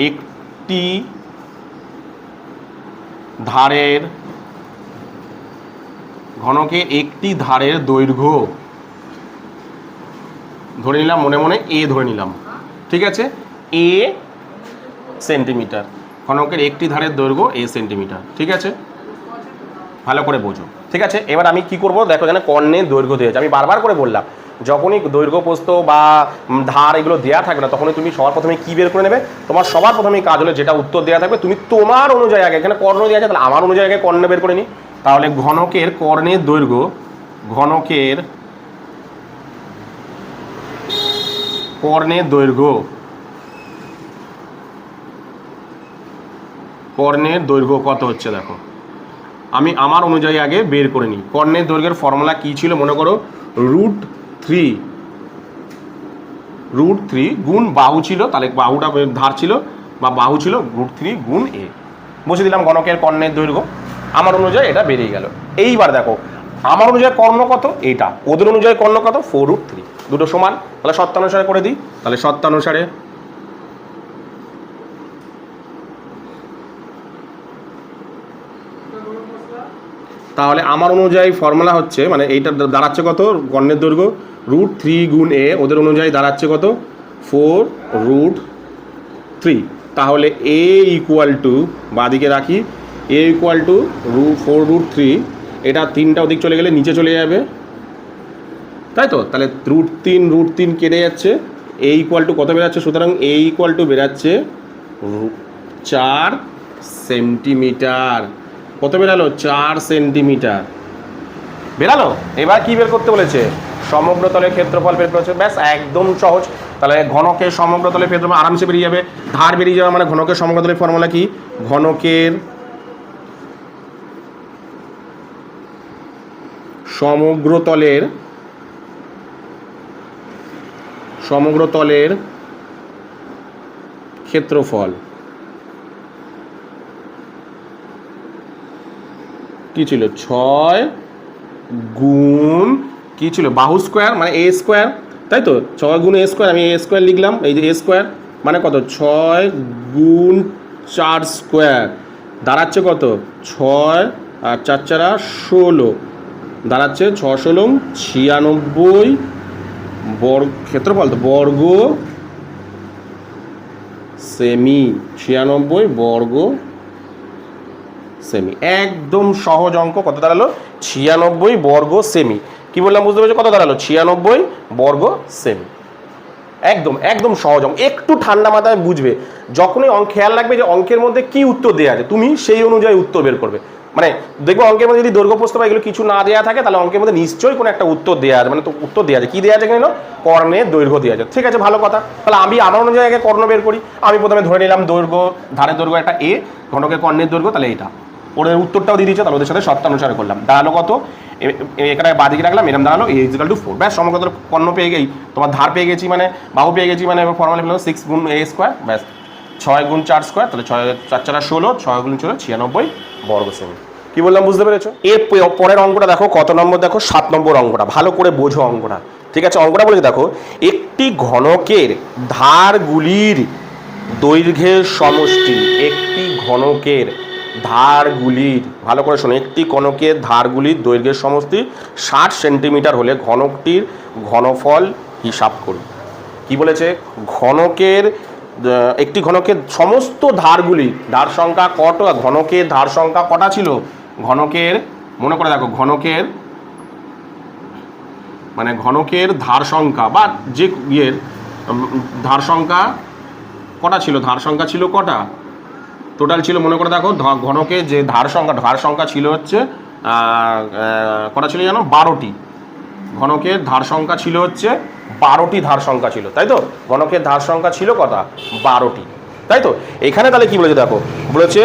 একটি ধারের, ঘনকের একটি ধারের দৈর্ঘ্য ধরে নিলাম, মনে মনে এ ধরে নিলাম, ঠিক আছে, এ সেন্টিমিটার। ঘনকের একটি ধারের দৈর্ঘ্য এ সেন্টিমিটার, ঠিক আছে, ভালো করে বোঝো, ঠিক আছে। এবার আমি কি করব, দেখো এখানে কর্ণের দৈর্ঘ্য দিয়েছে, আমি বারবার করে বললাম যখনই দৈর্ঘ্য প্রস্থ বা ধার এগুলো দেওয়া থাকবে না, তখনই তুমি সবার প্রথমে কি বের করে নেবে, তোমার সবার প্রথমেই কাজ হলো যেটা উত্তর দেওয়া থাকবে তুমি তোমার অনুযায়ী আগে, এখানে কর্ণ দেওয়া আছে তাহলে আমার অনুযায়ী আগে কর্ণ বের করে নিই। তাহলে ঘনকের কর্ণের দৈর্ঘ্য, ঘনকের কর্ণের দৈর্ঘ্য, কর্ণের দৈর্ঘ্য কত হচ্ছে দেখো, আমি আমার অনুযায়ী আগে বের করে নিই। কর্ণের দৈর্ঘ্যের ফর্মুলা কি ছিল মনে করো, √3 গুণ বাহু ছিল, তাহলে বাহুটা ধার ছিল বা বাহু ছিল, √3 গুণ এ বসে দিলাম ঘনকের কর্ণের দৈর্ঘ্য। আমার অনুযায়ী এটা বেরিয়ে গেল। এইবার দেখো আমার অনুযায়ী কর্ণ কত, এইটা, ওদের অনুযায়ী কর্ণ কত, 4√3, দুটো সমান। তাহলে শর্তানুসারে করে দিই, তাহলে শর্তানুসারে তাহলে আমার অনুযায়ী ফর্মুলা হচ্ছে, মানে এইটা দাঁড়াচ্ছে কত, কর্ণের দৈর্ঘ্য √3 গুণ এ, ওদের অনুযায়ী দাঁড়াচ্ছে কত, 4√3। তাহলে এ ইকুয়াল টু, বাদিকে রাখি, এ ইকুয়াল টু 4√3, এটা 3টা ওদিক চলে গেলে নিচে চলে যাবে, তাই তো, তাহলে √3 কেটে যাচ্ছে, এ ইকুয়াল টু কত বেরাচ্ছে, সুতরাং এ ইকুয়াল টু বেরাচ্ছে 4 সেন্টিমিটার। কত বেরালো, 4 সেন্টিমিটার বেরালো। এবার কি বের করতে বলেছে, সমগ্র তলের ক্ষেত্রফল বের করেছে, ব্যাস একদম সহজ। তাহলে ঘনকের সমগ্র তলের ক্ষেত্রফল আরামসে বেরিয়ে যাবে, ধার বেরিয়ে যাবে, মানে ঘনকের সমগ্র তলের ফর্মুলা কি, ঘনকের সমগ্র তলের ক্ষেত্রফল কি ছিল, 6 গুণ কি ছিল, বাহু স্কোয়ার মানে এ স্কোয়ার, তাই তো, 6 গুণ এ স্কোয়ার, আমি এ স্কোয়ার লিখলাম, এই যে এ স্কোয়ার মানে কত, 6 গুণ 4 স্কোয়ার দাঁড়াচ্ছে কত, 6 আর 4 4 16, দাঁড়াচ্ছে 6 16 96 বর্গ, ক্ষেত্রফল তো বর্গ সেমি, 96 বর্গ সেমি। একদম সহজ অঙ্ক। কত দাঁড়ালো? 96 বর্গ সেমি। কি বললাম বুঝতে পেরেছো? কত দাঁড়ালো? 96 বর্গ সেমি। একদম একদম সহজ অঙ্ক। একটু ঠান্ডা মাথায় বুঝবে, যখনই অঙ্ক খেয়াল রাখবে যে অঙ্কের মধ্যে কি উত্তর দেওয়া আছে, তুমি সেই অনুযায়ী উত্তর বের করবে। মানে দেখবো অঙ্কের মধ্যে যদি দৈর্ঘ্য প্রস্থ বা এগুলো কিছু না দেওয়া থাকে, তাহলে অঙ্কের মধ্যে নিশ্চয়ই কোনো একটা উত্তর দেওয়া আছে। মানে তো উত্তর দেওয়া আছে, কি দেওয়া আছে কেন? কর্ণের দৈর্ঘ্য দেওয়া আছে। ঠিক আছে, ভালো কথা। তাহলে আমি আমার অনুযায়ী আগে কর্ণ বের করি। আমি প্রথমে ধরে নিলাম দৈর্ঘ্য, ধারের দৈর্ঘ্য একটা এ, ঘনকের কর্ণের দৈর্ঘ্য, তাহলে এটা ওদের উত্তরটাও দিয়ে দিচ্ছে, তাহলে ওদের সাথে শর্তানুসারে করলাম। দাঁড়ালো কত? এখানে বাদিকে রাখলাম, এরকম দাঁড়ালো a = 4। ব্যাস, সমগ্র কর্ণ পেয়ে গেই, তোমার ধার পেয়ে গেছি, মানে বাহু পেয়ে গেছি, মানে ফর্মুলা পেলাম 6 গুণ a²। ব্যাস, 6 গুণ 4 স্কোয়ার, তাহলে 6 4 4 16, 6 গুণ 16 96 বর্গ সেমি। কি বললাম বুঝতে পেরেছো? এর পরের অঙ্কটা দেখো, কত নম্বর দেখো? 7 নম্বর অঙ্কটা। ভালো করে বোঝো অঙ্কটা। ঠিক আছে, অঙ্কটা বলেছে দেখো, একটি ঘনকের ধারগুলির দৈর্ঘ্যের সমষ্টি, একটি ঘনকের ধারগুলির, ভালো করে শোনো, একটি ঘনকের ধারগুলির দৈর্ঘ্যের সমষ্টি 60 সেন্টিমিটার হলে ঘনকটির ঘনফল হিসাব করুন। কি বলেছে? ঘনকের, একটি ঘনকের সমস্ত ধারগুলি, ধার সংখ্যা কত? ঘনকের ধার সংখ্যা কটা ছিল? ঘনকের, মনে করে দেখো, ঘনকের মানে ঘনকের ধার সংখ্যা বা যে ইয়ের ধার সংখ্যা কটা ছিল? ধার সংখ্যা ছিল কটা? টোটাল ছিল, মনে করে দেখো, ঘনকের যে ধার সংখ্যা ছিল হচ্ছে কটা ছিল জানো? 12টি। ঘনকের ধার সংখ্যা ছিল হচ্ছে 12টি ধার সংখ্যা ছিল, তাই তো? ঘনকের ধার সংখ্যা ছিল কটা? 12টি, তাই তো? এখানে তাহলে কি বলেছে দেখো, বলেছে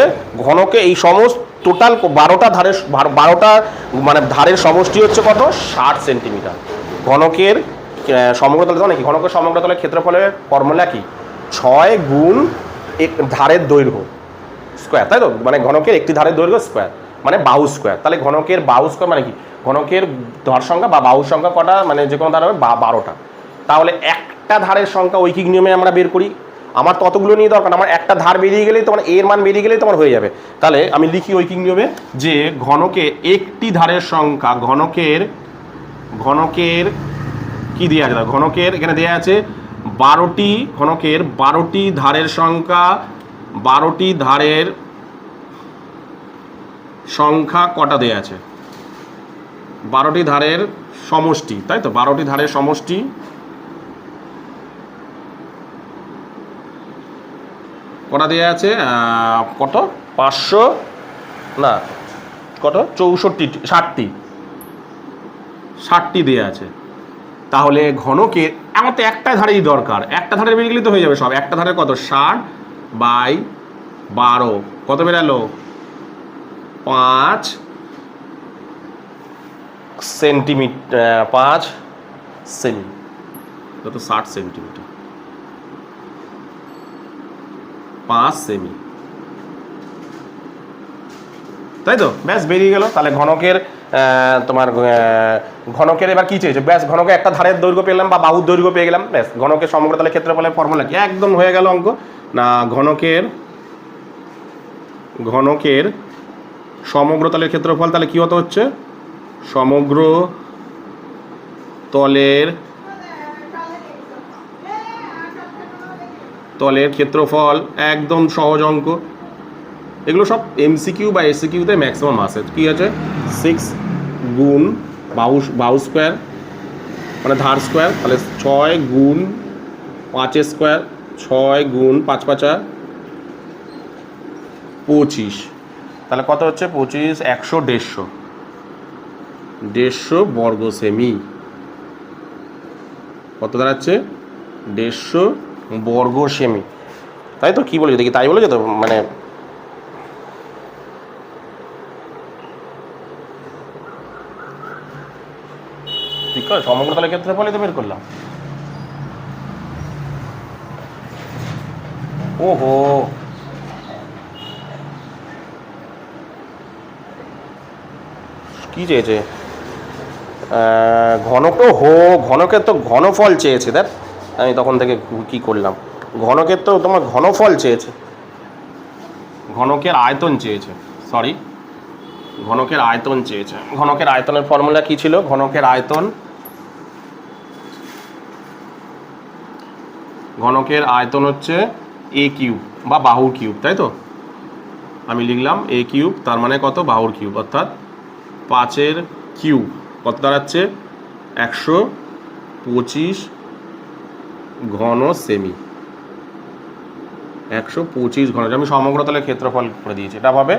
ঘনকে এই সমস্ত টোটাল 12টা ধারের, 12টা মানে ধারের সমষ্টি হচ্ছে কত? 60 সেন্টিমিটার। ঘনকের সমগ্রতলে তো নাকি, ঘনকের সমগ্রতলের ক্ষেত্রফলের ফর্মুলা কি? 6 গুণ ধারের দৈর্ঘ্য স্কোয়ার, তাই তো? মানে ঘনকের একটি ধারের দৈর্ঘ্য স্কোয়ার মানে বাহু স্কোয়ার। তাহলে ঘনকের বাহু স্কোয়ার মানে কি? ঘনকের ধার সংখ্যা বা বাহু সংখ্যা কটা? মানে যে কোনো ধার হবে 12টা। তাহলে একটা ধারের সংখ্যা ঐকিক নিয়মে আমরা বের করি। আমার ততগুলো নিয়ে দরকার, আমার একটা ধার বেরিয়ে গেলেই তোমার এর মান বেরিয়ে গেলেই তোমার হয়ে যাবে। তাহলে আমি লিখি ঐকিক নিয়মে যে ঘনকে একটি ধারের সংখ্যা, ঘনকের কি দেওয়া আছে? ঘনকের এখানে দেওয়া আছে 12টি, ঘনকের 12টি ধারের সংখ্যা, 12টি ধারের সংখ্যা কটা দেয়া আছে? 12টি ধারের সমষ্টি, তাই তো? 12টি ধারের সমষ্টি কটা দেয়া আছে? কত? 500 না, কত? 64, 60টি দেয়া আছে। তাহলে ঘনকে আমার তো একটা ধারেই দরকার, একটা ধারে বেরিয়ে গেলে তো হয়ে যাবে সব। একটা ধারে কত? 60/12 কত বেরালো? 5 সেন্টিমিটার, 5 সেমি, কত? 60 সেন্টিমিটার, 5 সেমি, তাই তো? ব্যাস, বেরিয়ে গেল। তাহলে ঘনকের তোমার ঘনকের এবার কি চেয়েছে? ব্যাস, ঘনকে একটা ধারের দৈর্ঘ্য পেলাম বা বাহুর দৈর্ঘ্য পেয়ে গেলাম। ব্যাস, ঘনকের সমগ্রতলের ক্ষেত্রফলের ফর্মুলা কি? একদম হয়ে গেল অঙ্ক। না, ঘনকের সমগ্রতলের ক্ষেত্রফল তাহলে কি হতে হচ্ছে? সমগ্র তলের ক্ষেত্রফল। একদম সহজ অঙ্ক। এগুলো সব এমসিকিউ বা এসিকিউতে ম্যাক্সিমাম আসে। কি আছে? 6 গুণ বাহু স্কোয়ার মানে ধার স্কোয়ার, তাহলে 6 গুণ 5 স্কোয়ার, 6 গুণ 5 5 25, তাহলে কত হচ্ছে? 25, 100, 150 বর্গ সেমি। কত দাঁড়াচ্ছে? 150 বর্গ সেমি, তাই তো? কি বলেছে দেখি? তাই বলেছে তো? মানে ঠিক আছে, সমগ্রতলের ক্ষেত্রফলই তো বের করলাম। ওহো, কি চেয়েছে? ঘনকের তো ঘনফল চেয়েছে। দেখ, আমি তখন থেকে কি করলাম, ঘনকের তো তোমার ঘনফল চেয়েছে, ঘনকের আয়তন চেয়েছে, সরি, ঘনকের আয়তন চেয়েছে। ঘনকের আয়তনের ফর্মুলা কি ছিল? ঘনকের আয়তন হচ্ছে এ কিউব বা বাহুর কিউব, তাই তো? আমি লিখলাম এ কিউব, তার মানে কত? বাহুর কিউব, অর্থাৎ 5 কিউব কত দাঁড়াচ্ছে? 125 ঘন সেমি। 125 ঘন, আমি সমগ্র তলের ক্ষেত্রফল করে দিয়েছি, এটা হবে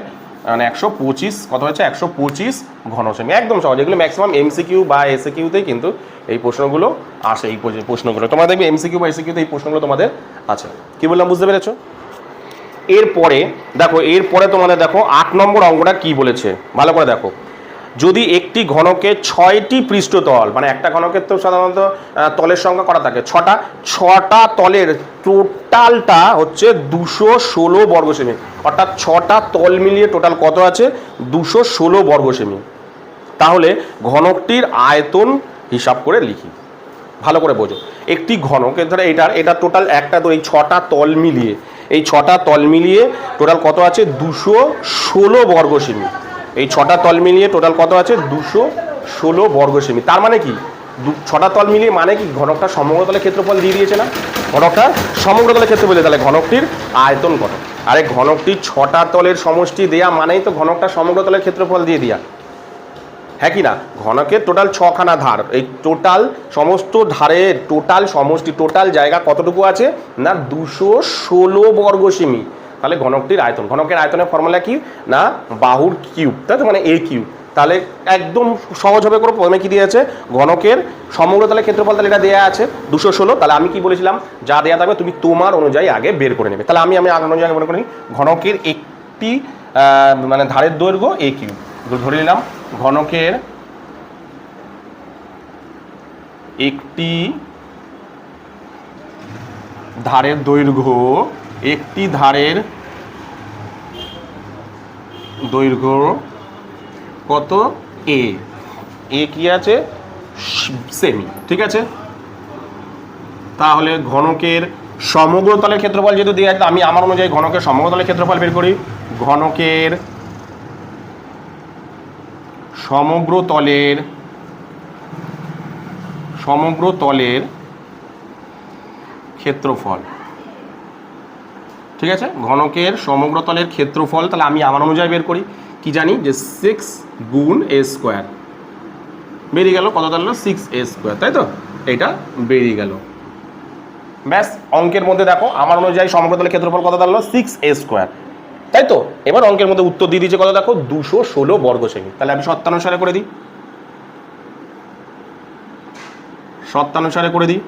মানে 125 কত হয়েছে? 125 ঘন সেমি। একদম সহজ, এগুলো ম্যাক্সিমাম এমসিকিউ বা এসএকিউতেই কিন্তু এই প্রশ্নগুলো আসে। এই প্রশ্নগুলো তোমরা দেখবে এমসিকিউ বা এসএকিউতে এই প্রশ্নগুলো তোমাদের আছে। কি বললাম বুঝতে পেরেছো? এরপরে দেখো, এরপরে তোমাদের দেখো 8 নম্বর অঙ্কটা কি বলেছে, ভালো করে দেখো। যদি একটি ঘনকের 6টি পৃষ্ঠতল, মানে একটা ঘনকের তো সাধারণত তলের সংখ্যা করা থাকে 6টা তলের টোটালটা হচ্ছে 216 বর্গ সেমি, অর্থাৎ 6টা তল মিলিয়ে টোটাল কত আছে? 216 বর্গ সেমি। তাহলে ঘনকটির আয়তন হিসাব করে লিখি, ভালো করে বোঝো। একটি ঘনকের ধরে এটা টোটাল একটা, তো এই 6টা তল মিলিয়ে, এই 6টা তল মিলিয়ে টোটাল কত আছে? 216 বর্গ সেমি। এই 6টা তল মিলিয়ে টোটাল কত আছে? 216 বর্গ সেমি। তার মানে কি 6টা তল মিলিয়ে মানে কি ঘনকটা সমগ্র তলের ক্ষেত্রফল দিয়ে দিয়েছে না? ঘনকটা সমগ্র তলের ক্ষেত্রফল, তাহলে ঘনকটির আয়তন কত? আরে ঘনকটির 6টা তলের সমষ্টি দেয়া মানেই তো ঘনকটা সমগ্র তলের ক্ষেত্রফল দিয়ে দেয়া, হ্যাঁ কি না? ঘনকের টোটাল 6খানা ধার, এই টোটাল সমস্ত ধারের টোটাল সমষ্টি, টোটাল জায়গা কতটুকু আছে না? 216 বর্গ সেমি। তাহলে ঘনকটির আয়তন, ঘনকের আয়তনের ফর্মুলা কি না? বাহুর কিউব, তাই তো, মানে এ কিউব। তাহলে একদম সহজ হবে করে প্রথমে কি দিয়েছে? ঘনকের সমগ্র তলের ক্ষেত্রফল, তাহলে এটা দেওয়া আছে 216। তাহলে আমি কি বলেছিলাম? যা দেওয়া থাকবে তুমি তোমার অনুযায়ী আগে বের করে নেবে। তাহলে আমি অনুযায়ী আগে বের করে নিই। ঘনকের একটি মানে ধারের দৈর্ঘ্য এ কিউব ধরে নিলাম। ঘনকের একটি ধারের দৈর্ঘ্য, একটি ধারের দৈর্ঘ্য কত? এ। এ কি আছে? সেমি, ঠিক আছে। তাহলে ঘনকের সমগ্র তলের ক্ষেত্রফল যেহেতু দেওয়া আছে, আমি আমার অনুযায়ী ঘনকের সমগ্র তলের ক্ষেত্রফল বের করি। ঘনকের সমগ্র তলের ক্ষেত্রফল, ঠিক আছে। ঘনকের সমগ্র তলের ক্ষেত্রফল, তাহলে আমি আমার অনুযায়ী বের করি। কি জানি যে 6 গুণ a স্কোয়ার বেরিয়ে গেল, কত দাঁড়ালো? 6a স্কোয়ার, তাই তো? এটা বেরিয়ে গেল। ব্যাস, অঙ্কের মধ্যে দেখো আমার অনুযায়ী সমগ্র তলের ক্ষেত্রফল কত দাঁড়ালো? 6a স্কোয়ার, তাই তো? এবার অঙ্কের মধ্যে উত্তর দিয়ে দিয়েছে কত দেখো? 216 বর্গ সেমি। তাহলে আমি শর্তানুসারে করে দিই, শর্তানুসারে করে দিই।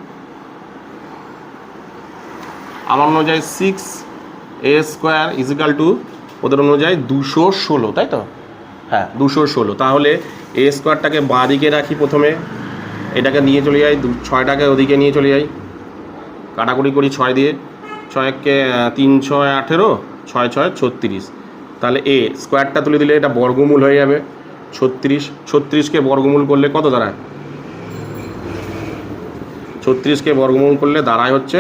আমার অনুযায়ী 6a স্কোয়ার ইজিক্যাল টু ওদের অনুযায়ী 216, তাই তো? হ্যাঁ, 216। তাহলে এ স্কোয়ারটাকে বাঁ দিকে রাখি প্রথমে, এটাকে নিয়ে চলে যাই, 6টাকে ওদিকে নিয়ে চলে যাই, কাটাকুটি করি 6 দিয়ে। 6কে 3 6 18, 6 6 36। তাহলে এ স্কোয়ারটা তুলে দিলে এটা বর্গমূল হয়ে যাবে 36। 36কে বর্গমূল করলে কত দাঁড়ায়? 36কে বর্গমূল করলে দাঁড়ায় হচ্ছে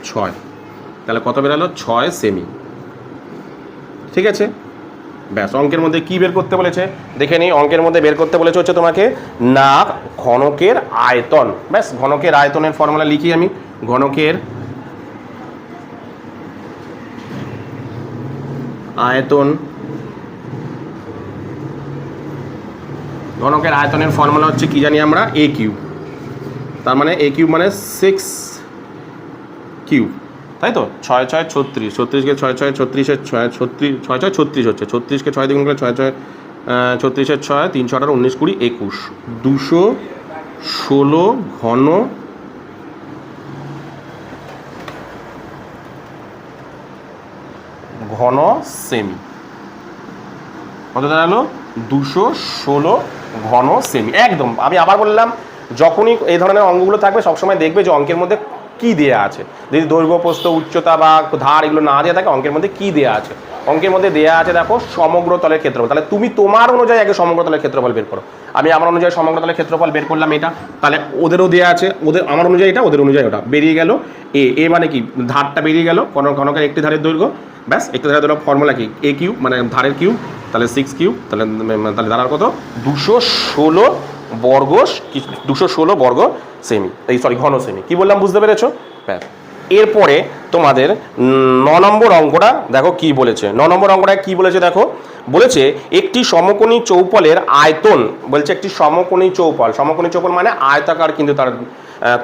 6। তাহলে কত বেরালো? 6 সেমি, ঠিক আছে। ব্যাস, অঙ্কের মধ্যে কি বের করতে বলেছে দেখে নিই। অঙ্কের মধ্যে বের করতে বলেছে হচ্ছে তোমাকে না ঘনকের আয়তন। ব্যাস, ঘনকের আয়তনের ফর্মুলা লিখি আমি। ঘনকের আয়তন, ঘনকের আয়তনের ফর্মুলা হচ্ছে কি জানি আমরা? এ কিউব। তার মানে এ কিউব মানে 6 কিউব, তাই তো? 6 6 36, 36কে 6 6 36 6 36 6 6 36 হচ্ছে। 36কে 6 দ্বিগুণ করলে 6 6 36 6 3 6 19 20 21, 216 ঘন সেমি। কত দাঁড়ালো? 216 ঘন সেমি। একদম, আমি আবার বললাম, যখনই এই ধরনের অঙ্কগুলো থাকবে সবসময় দেখবে যে অঙ্কের মধ্যে কি দেয়া আছে। যদি দৈর্ঘ্য প্রস্থ উচ্চতা বা ধার এগুলো না দেওয়া থাকে, অঙ্কের মধ্যে কি দেয়া আছে? অঙ্কের মধ্যে দেয়া আছে দেখো সমগ্র তলের ক্ষেত্রফল। তাহলে তুমি তোমার অনুযায়ী আগে সমগ্র তলের ক্ষেত্রফল বের করো। আমি আমার অনুযায়ী সমগ্র তলের ক্ষেত্রফল বের করলাম এটা। তাহলে ওদেরও দেয়া আছে, ওদের আমার অনুযায়ী এটা, ওদের অনুযায়ী ওটা। বেরিয়ে গেল এ মানে কি? ধারটা বেরিয়ে গেল, ঘনকের একটি ধারের দৈর্ঘ্য। ব্যাস, একটি ধারের দৈর্ঘ্য ফর্মুলা কি? এ কিউব মানে ধারের কিউব, তাহলে 6 কিউব। তাহলে দাঁড়ার কত? 216 বর্গ, 216 বর্গ সেমি, এই সরি ঘন সেমি। কি বললাম বুঝতে পেরেছো? ব্যাস। এরপরে তোমাদের 9 নম্বর অঙ্কটা দেখো কি বলেছে। 9 নম্বর অঙ্কটা কি বলেছে দেখো, বলেছে একটি সমকোণী চৌপলের আয়তন, বলছে একটি সমকোণী চৌপল, সমকোণী চৌপল মানে আয়তাকার কিন্তু তার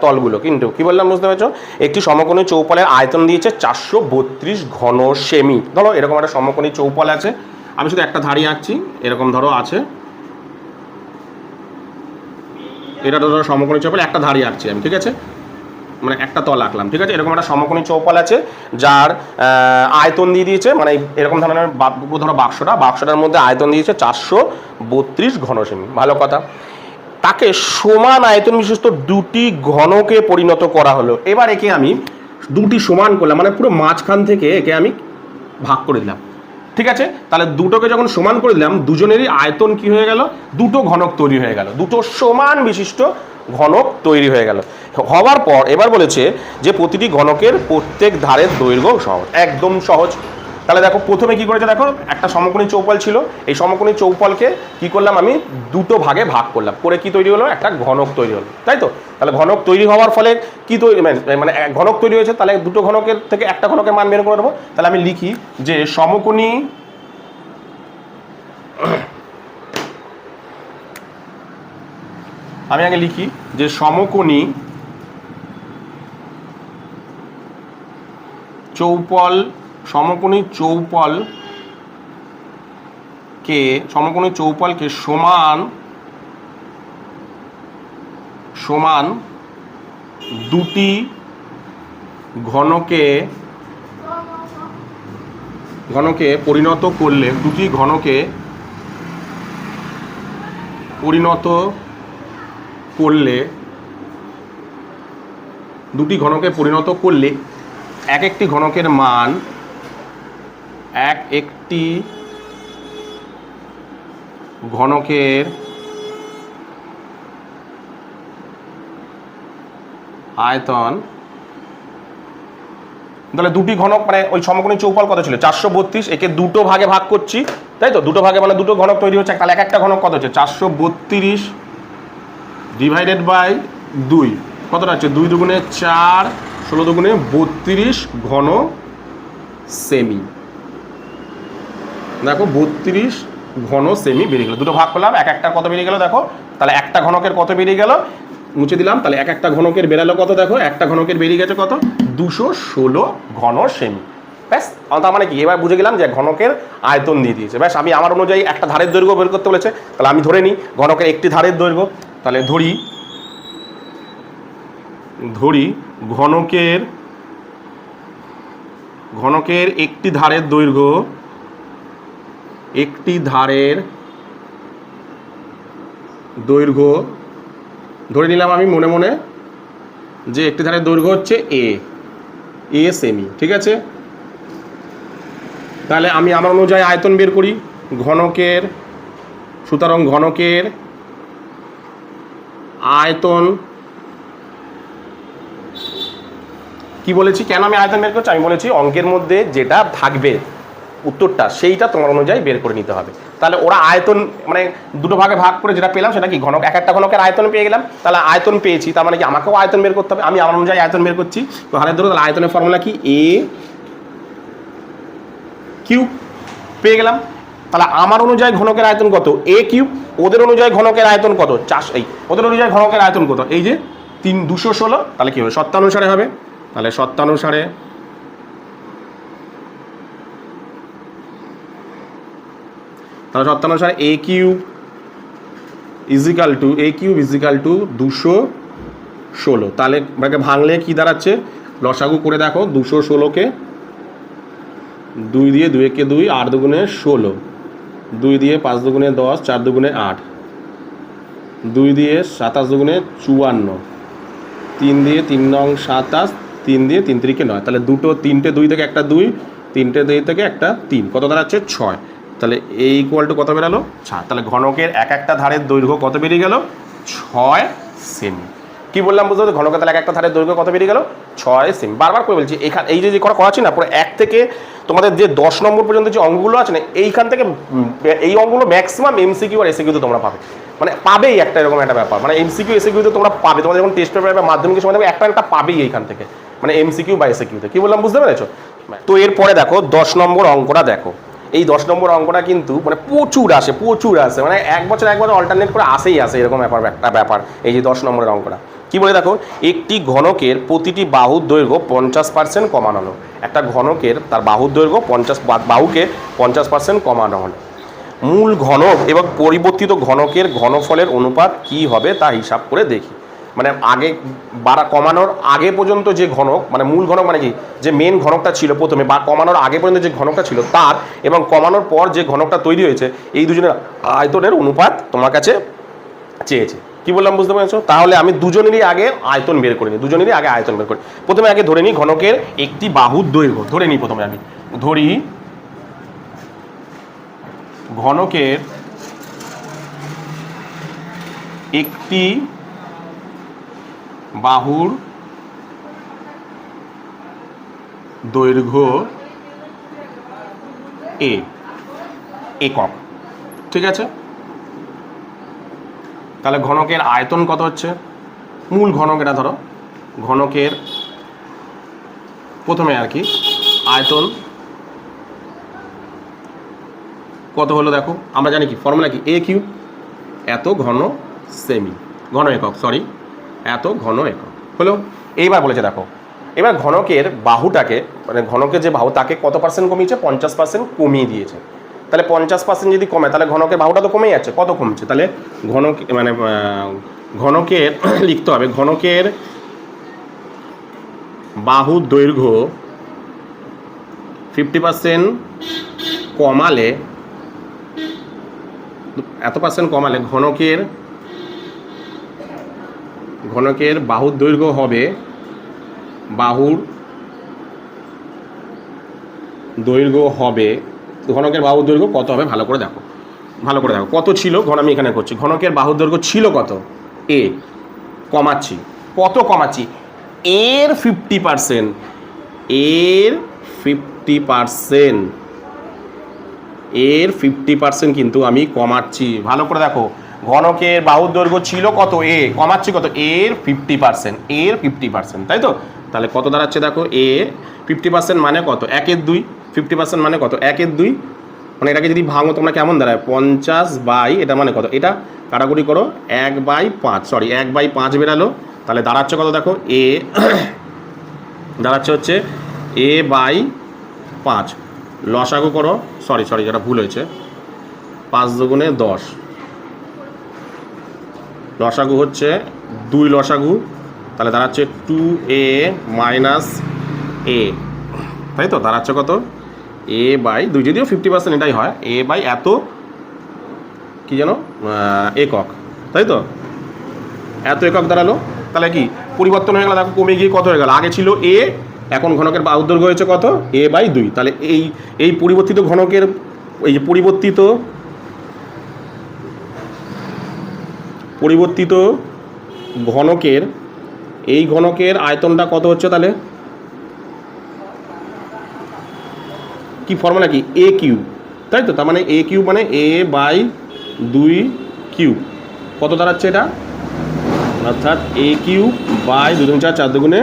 তলগুলো, কিন্তু কি বললাম বুঝতে পেরেছো, একটি সমকোণী চৌপলের আয়তন দিয়েছে 432 ঘন সেমি। ধরো এরকম একটা সমকোণী চৌপল আছে, আমি শুধু একটা ধারি আঁকছি, এরকম ধরো আছে, এটা ধরো সমকোণী চৌপল, একটা ধারি আঁকছি আমি, ঠিক আছে, মানে একটা তল আঁকলাম, ঠিক আছে। এরকম একটা সমকোণী চৌপল আছে যার আয়তন দিয়ে দিয়েছে, মানে এরকম ধরনের ধরো বাক্সটার মধ্যে আয়তন দিয়েছে 432 ঘন সেমি। ভালো কথা। তাকে সমান আয়তন বিশিষ্ট দুটি ঘনকে পরিণত করা হলো। এবার একে আমি দুটি সমান করলাম, মানে পুরো মাঝখান থেকে একে আমি ভাগ করে দিলাম, ঠিক আছে। তাহলে দুটোকে যখন সমান করে দিলাম, দুজনেরই আয়তন কি হয়ে গেল, দুটো ঘনক তৈরি হয়ে গেল, দুটো সমান বিশিষ্ট ঘনক তৈরি হয়ে গেল। হওয়ার পর এবার বলেছে যে প্রতিটি ঘনকের প্রত্যেক ধারের দৈর্ঘ্য সহজ, একদম সহজ। তাহলে দেখো প্রথমে কি করেছে, দেখো একটা সমকোণী চৌপল ছিল, এই সমকোণী চৌপলকে কি করলাম আমি, দুটো ভাগে ভাগ করলাম, করে কি তৈরি হলো, একটা ঘনক তৈরি হলো, তাই তো। তাহলে ঘনক তৈরি হওয়ার ফলে কি তৈরি, মানে ঘনক তৈরি হয়েছে, তাহলে দুটো ঘনকের থেকে একটা ঘনকের মান বের করে দেবো। তাহলে আমি লিখি যে সমকোণী আমি আগে লিখি যে সমকোণী চৌপল, সমকোণী চৌপলকে সমান দুটি ঘনকে পরিণত করলে, দুটি ঘনকে পরিণত করলে এক একটি ঘনকের মান, এক একটি ঘনকের আয়তন, তাহলে দুটি ঘনক মানে ওই সমকোণী চৌপল কত ছিল 432, একে দুটো ভাগে ভাগ করছি, তাই তো, দুটো ভাগে মানে দুটো ঘনক তৈরি হচ্ছে, তাহলে এক একটা ঘনক কত হচ্ছে 432 ডিভাইডেড বাই 2, কতটা হচ্ছে 2 দুগুণে 4, 16 দুগুণে 32 ঘন সেমি। দেখো 32 ঘন সেমি বেরিয়ে গেল, দুটো ভাগ করলাম, এক একটা কত বেরিয়ে গেল দেখো, তাহলে একটা ঘনকের কত বেরিয়ে গেল, মুছে দিলাম, তাহলে এক একটা ঘনকের বেরালো কত, দেখো একটা ঘনকের বেরিয়ে গেছে কত, 216 ঘন সেমি। ব্যাস, তার মানে কি, এবার বুঝে গেলাম যে ঘনকের আয়তন দিয়ে দিয়েছে। ব্যাস, আমি আমার অনুযায়ী একটা ধারের দৈর্ঘ্য বের করতে বলেছে, তাহলে আমি ধরে নিই ঘনকের একটি ধারের দৈর্ঘ্য, তাহলে ধরি ঘনকের একটি ধারের দৈর্ঘ্য, ধরে নিলাম আমি মনে মনে যে একটি ধারের দৈর্ঘ্য হচ্ছে এ সেমি, ঠিক আছে। তাহলে আমি আমার অনুযায়ী আয়তন বের করি ঘনকের, সুতরাং ঘনকের আয়তন কি বলেছি, কেন আমি আয়তন বের করছি, আমি বলেছি অঙ্কের মধ্যে যেটা থাকবে উত্তরটা সেইটা তোমার অনুযায়ী বের করে নিতে হবে। তাহলে ওরা আয়তন মানে দুটো ভাগে ভাগ করে যেটা পেলাম সেটা কি ঘনক, এক একটা ঘনকের আয়তন পেয়ে গেলাম, তাহলে আয়তন পেয়েছি, তার মানে কি আমাকেও আয়তন বের করতে হবে, আমি আমার অনুযায়ী আয়তন বের করছি। তো হারের ধরো, তাহলে আয়তনের ফর্মুলা কি, এ কিউব পেয়ে গেলাম। তাহলে আমার অনুযায়ী ঘনকের আয়তন কত, এ কিউব, ওদের অনুযায়ী ঘনকের আয়তন কত, ওদের অনুযায়ী ঘনকের আয়তন কত, এই যে 216, তাহলে কি হবে সত্যানুসারে হবে, তাহলে সত্যানুসারে এ কিউব ইজিক্যাল টু 216, তাহলে ভাঙলে কি দাঁড়াচ্ছে, লসাগু করে দেখো, 216কে 2 দিয়ে 2 একে 2, 8 দুগুণে 16, 2 দিয়ে 5 দুগুণে 10, 4 দুগুণে 8, 2 দিয়ে 27 দুগুণে 54, 3 দিয়ে 3 নং 27, 3 দিয়ে 3 3 9, তাহলে তিনটে 2 থেকে একটা 2, তিনটে 2 থেকে একটা 3, কত দাঁড়াচ্ছে 6, তাহলে এই ইকুয়াল টু কত বেরালো 6। তাহলে ঘনকের এক একটা ধারের দৈর্ঘ্য কত বেরিয়ে গেল, 6 সেমি। কি বললাম বুঝতে পারছো, ঘনকের তাহলে এক একটা ধারের দৈর্ঘ্য কত বেরিয়ে গেল, 6 সেমি। বারবার করে বলছি, এখানে এই যে করাচ্ছি না, পুরো 1 থেকে তোমাদের যে 10 নম্বর পর্যন্ত যে অঙ্কগুলো আছে না, এইখান থেকে এই অঙ্কগুলো ম্যাক্সিমাম এমসিকিউ আর এসিকিউতে তোমরা পাবে, মানে পাবেই একটা এরকম একটা ব্যাপার, মানে এমসিকিউ এসিকিউতে তোমরা পাবে, তোমাদের যখন টেস্ট পেপার বা মাধ্যমিকের সময় একটা পাবেই এইখান থেকে। মানে এমসিকিউ বা এসএকিউতে। কি বললাম বুঝতে পেরেছো? তো এরপরে দেখো 10 নম্বর অঙ্কটা দেখো। এই 10 নম্বর অঙ্কটা কিন্তু মানে প্রচুর আসে, মানে এক বছর অল্টারনেট করে আসে এরকম ব্যাপার। এই যে 10 নম্বরের অঙ্কটা কি বলে দেখো, একটি ঘনকের প্রতিটি বাহুর দৈর্ঘ্য 50% কমানো হলো। একটা ঘনকের তার বাহুর দৈর্ঘ্য বাহুকে 50% কমানো হলো। মূল ঘনক এবং পরিবর্তিত ঘনকের ঘনফলের অনুপাত কি হবে তা হিসাব করে দেখি। মানে আগে কমানোর আগে পর্যন্ত যে ঘনক, মানে মূল ঘনক মানে কি, যে মেন ঘনকটা ছিল প্রথমে বা কমানোর আগে পর্যন্ত যে ঘনকটা ছিল তার, এবং কমানোর পর যে ঘনকটা তৈরি হয়েছে, এই দুজনের আয়তনের অনুপাত তোমার কাছে চেয়েছে। কি বললাম বুঝতে পেরেছো? তাহলে আমি দুজনেরই আগে আয়তন বের করে নিই, প্রথমে আগে ধরে নিই ঘনকের একটি বাহুর দৈর্ঘ্য। ধরে নিই প্রথমে আমি ধরি ঘনকের একটি বাহুর দৈর্ঘ্য একক। ঠিক আছে, তাহলে ঘনকের আয়তন কত হচ্ছে, মূল ঘনক এটা ধরো, ঘনকের প্রথমে আর কি আয়তন কত হলো দেখো, আমরা জানি কি ফর্মুলা কি, এ কিউব, এত ঘন সেমি, ঘন একক সরি, এত ঘন একক হলো। এইবার বলেছে দেখো, এবার ঘনকের বাহুটাকে, মানে ঘনকের যে বাহু তাকে কত পার্সেন্ট কমিয়েছে, 50% কমিয়ে দিয়েছে। তাহলে 50% যদি কমে তাহলে ঘনকের বাহুটা তো কমেই যাচ্ছে, কত কমছে, তাহলে ঘনক মানে ঘনকের লিখতে হবে ঘনকের বাহুর দৈর্ঘ্য 50% কমালে, এত পার্সেন্ট কমালে ঘনকের বাহুর দৈর্ঘ্য হবে, ঘনকের বাহুর দৈর্ঘ্য কত হবে ভালো করে দেখো কত ছিল, আমি এখানে করছি ঘনকের বাহুর দৈর্ঘ্য ছিল কত, এ, কমাচ্ছি, কত কমাচ্ছি, এর 50%, এর 50% কিন্তু আমি কমাচ্ছি। ভালো করে দেখো, ঘনকের বাহুর দৈর্ঘ্য ছিল কত, এ, কমাচ্ছি কত, এর 50%, তাই তো? তাহলে কত দাঁড়াচ্ছে দেখো, এ 50% মানে কত, 1/2, 50% মানে কত, 1/2, মানে এটাকে যদি ভাঙো তোমরা কেমন দাঁড়ায়, 50 এটা মানে কত, এটা কাটাকুটি করো 1/5, সরি 1/5 বেরালো, তাহলে দাঁড়াচ্ছে কত দেখো, এ দাঁড়াচ্ছে হচ্ছে a/5, লসাগু করো, সরি যেটা ভুল হয়েছে, 5 দুগুণে 10, লসাগু হচ্ছে 2 লসাগু, তাহলে দাঁড়াচ্ছে 2a - a, তাই তো? দাঁড়াচ্ছে কত, a/2, যদিও 50% এটাই হয়, a/ এত কি যেন একক, তাই তো? এত একক দাঁড়ালো, তাহলে কি পরিবর্তন হয়ে গেল দেখো, কমে গিয়ে কত হয়ে গেল, আগে ছিল এ, এখন ঘনকের বাহুর দৈর্ঘ্য হয়েছে কত, a/2, তাহলে এই পরিবর্তিত ঘনকের, এই যে পরিবর্তিত ঘনকের, এই ঘনকের আয়তনটা কত হচ্ছে, তাহলে কি ফর্মুলা কি, এ কিউব, তাই তো? তার মানে এ কিউব মানে a/2 কিউব, কত দাঁড়াচ্ছে এটা, অর্থাৎ এ কিউব বাই 2 4 4 দুগুণে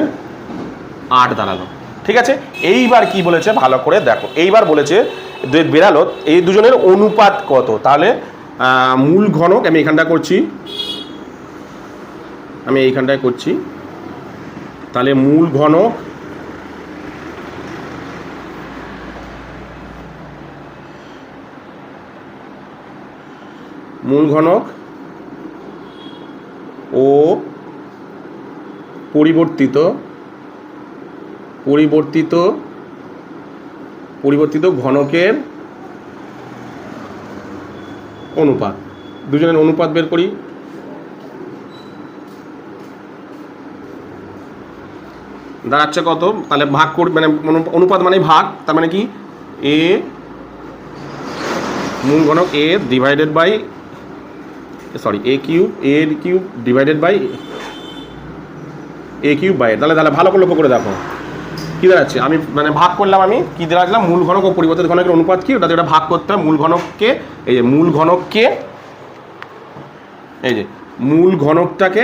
8 দাঁড়ালো। ঠিক আছে, এইবার কি বলেছে ভালো করে দেখো, এইবার বলেছে বেরালো এই দুজনের অনুপাত কত। তাহলে মূল ঘনক আমি এইখানটায় করছি, তাহলে মূল ঘনক ও পরিবর্তিত ঘনকের অনুপাত, দুজনের অনুপাত বের করি। দাঁড়াচ্ছে কত, তাহলে ভাগ করি, মানে অনুপাত মানে ভাগ, তার মানে কি এ মূল ঘনক a divided by, sorry a cube divided by a cube by, তাহলে ভালো করে লক্ষ্য করে দেখো কী দাঁড়াচ্ছে, আমি মানে ভাগ করলাম, আমি কি দাঁড়াচ্ছিলাম, মূল ঘনক ও পরিবর্তিত ঘনকের অনুপাত কি, ওটাতে এটা ভাগ করতে হয় মূল ঘনককে, এই যে মূল ঘনকটাকে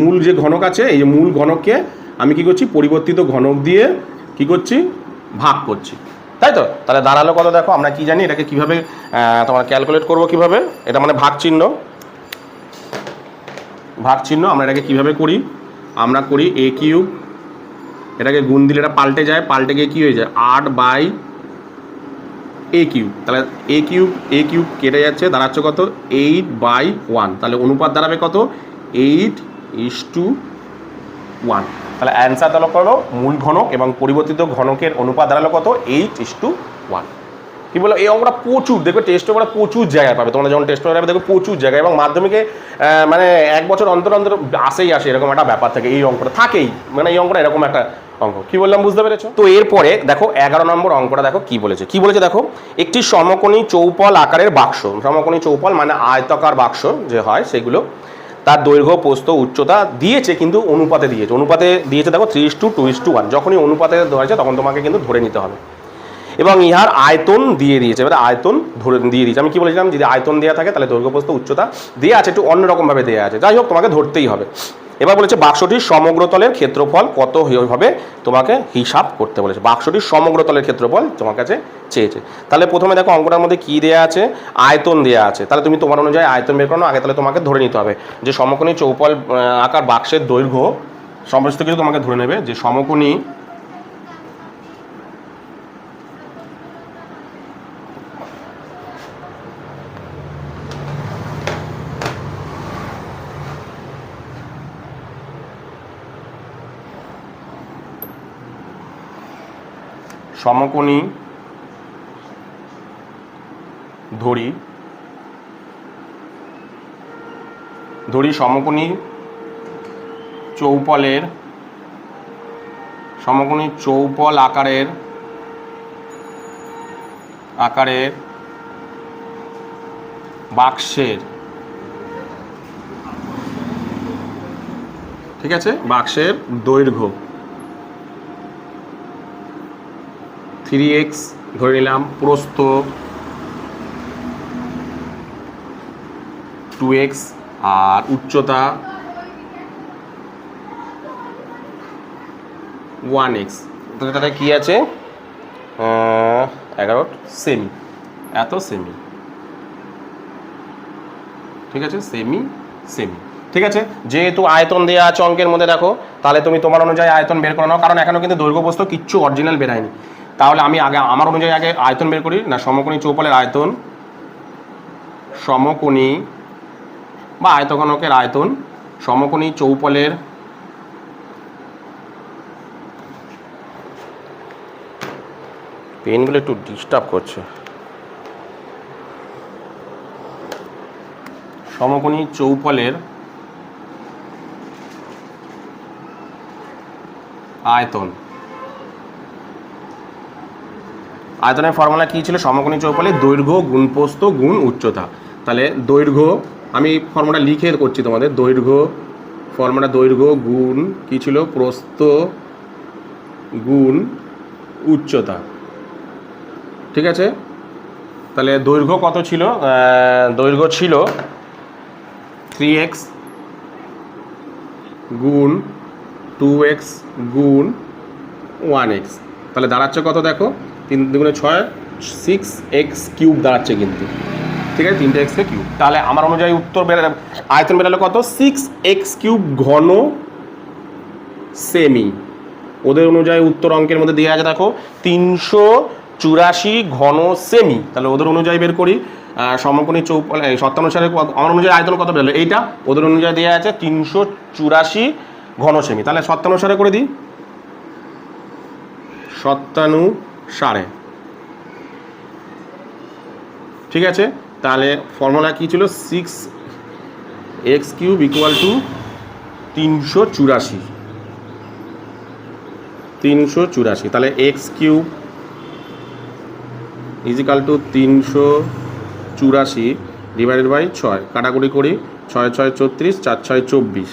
মূল যে ঘনক আছে, এই যে মূল ঘনককে আমি কি করছি, পরিবর্তিত ঘনক দিয়ে কি করছি, ভাগ করছি, তাই তো। তাহলে দাঁড়ালো কত দেখো, আমরা কি জানি এটাকে কিভাবে তোমার ক্যালকুলেট করবো কিভাবে, এটা মানে ভাগ চিহ্ন, ভাগ চিহ্ন আমরা এটাকে কিভাবে করি, আমরা করি a কিউব, এটাকে গুণ দিলে এটা পাল্টে যায়, পাল্টে গিয়ে কী হয়ে যায় 8/a কিউব। তাহলে a কিউব কেটে যাচ্ছে, দাঁড়াচ্ছে কত 8/1, তাহলে অনুপাত দাঁড়াবে কত 8:1। তাহলে অ্যান্সার দাঁড়ালো কত, মূল ঘনক এবং পরিবর্তিত ঘনকের অনুপাত দাঁড়ালো কত 8:1। কি বলো, এই অঙ্কটা প্রচুর দেখবে, টেস্ট পেপারে প্রচুর জায়গায় পাবে, তোমরা যখন টেস্ট পেপারে দেখবে প্রচুর জায়গায়, এবং মাধ্যমিকে মানে 1 বছর অন্তর অন্তর আসে এরকম একটা ব্যাপার থাকে, এই অঙ্কটা থাকেই, মানে এই অঙ্কটা এরকম একটা অঙ্ক। কি বললাম বুঝতে পেরেছো? তো এরপরে দেখো 11 নম্বর অঙ্কটা দেখো কি বলেছে দেখো, একটি সমকোণী চৌপল আকারের বাক্স, সমকোণী চৌপল মানে আয়তাকার বাক্স যে হয় সেগুলো, তার দৈর্ঘ্য প্রস্থ উচ্চতা দিয়েছে, কিন্তু অনুপাতে দিয়েছে দেখো 3:2:1। যখনই অনুপাতে ধরেছে তখন তোমাকে কিন্তু ধরে নিতে হবে, এবং ইহার আয়তন দিয়ে দিয়েছে। এবারে আয়তন ধরে দিয়ে দিয়েছে, আমি কি বলেছিলাম, যদি আয়তন দেওয়া থাকে তাহলে দৈর্ঘ্য প্রস্থ উচ্চতা দেওয়া আছে, একটু অন্যরকমভাবে দেওয়া আছে, যাই হোক তোমাকে ধরতেই হবে। এবার বলেছে বাক্সটির সমগ্রতলের ক্ষেত্রফল কত হবে তোমাকে হিসাব করতে বলেছে, বাক্সটির সমগ্রতলের ক্ষেত্রফল তোমার কাছে চেয়েছে। তাহলে প্রথমে দেখো অঙ্কটার মধ্যে কি দেওয়া আছে, আয়তন দেওয়া আছে, তাহলে তুমি তোমার অনুযায়ী আয়তন বের করো আগে, তাহলে তোমাকে ধরে নিতে হবে যে সমকোণী চৌপল আকার বাক্সের দৈর্ঘ্য, সমস্ত কিছু তোমাকে ধরে নেবে যে সমকোণী ধরি সমকোণী চৌপল আকারের বাক্সের, ঠিক আছে, বাক্সের দৈর্ঘ্য 3x ধরে নিলাম, প্রস্থ 2x, আর উচ্চতা 1x। তাহলে কি আছে 11 সেমি, এত সেমি, ঠিক আছে, সেমি। ঠিক আছে, যেহেতু আয়তন দেওয়া আছে অঙ্কের মধ্যে দেখো, তাহলে তুমি তোমার অনুযায়ী আয়তন বের করে নাও, কারণ এখনও কিন্তু দৈর্ঘ্য প্রস্থ কিচ্ছু অরিজিনাল বেরায়নি। তাহলে আমি আগে আমার অনুযায়ী আগে আয়তন বের করি না, সমকোণী চৌপলের আয়তন, সমকোণী বা আয়তঘনকের আয়তন, সমকোণী চৌপলের পেনগুলো একটু ডিস্টার্ব করছে, সমকোণী চৌপলের আয়তন, আয়তনের ফর্মুলা কি ছিল, সমকোণী চৌপলের দৈর্ঘ্য গুণ প্রস্থ গুণ উচ্চতা। তাহলে দৈর্ঘ্য আমি ফর্মুলা লিখে করছি তোমাদের, দৈর্ঘ্য গুণ কি ছিল, প্রস্থ গুণ উচ্চতা, ঠিক আছে। তাহলে দৈর্ঘ্য কত ছিল, দৈর্ঘ্য ছিল 3x গুণ 2x গুণ 1x, তাহলে দাঁড়াচ্ছে কত দেখো 3 দুগুণে 6, 6x কিউব দাঁড়াচ্ছে কিন্তু, ঠিক আছে, 3x কিউব। তাহলে আমার অনুযায়ী উত্তর আয়তন বেরালো কত 6x কিউব ঘন সেমি। ওদের অনুযায়ী উত্তর অঙ্কের মধ্যে দেওয়া আছে দেখো 384 ঘন সেমি। তাহলে ওদের অনুযায়ী বের করি, সমকোণী চৌপল শর্তানুসারে আমার অনুযায়ী আয়তন কত বেরোলো এইটা, ওদের অনুযায়ী দেওয়া আছে 384 ঘন সেমি। তাহলে শর্তানুসারে করে দিই, শর্তানুসারে, ঠিক আছে। তাহলে ফর্মুলা কি ছিল, 6x কিউব ইকুয়াল টু 384। তাহলে x cube is equal to 384 divided by 6, কাটাকুটি করি, 6 6 34, 4 6 24।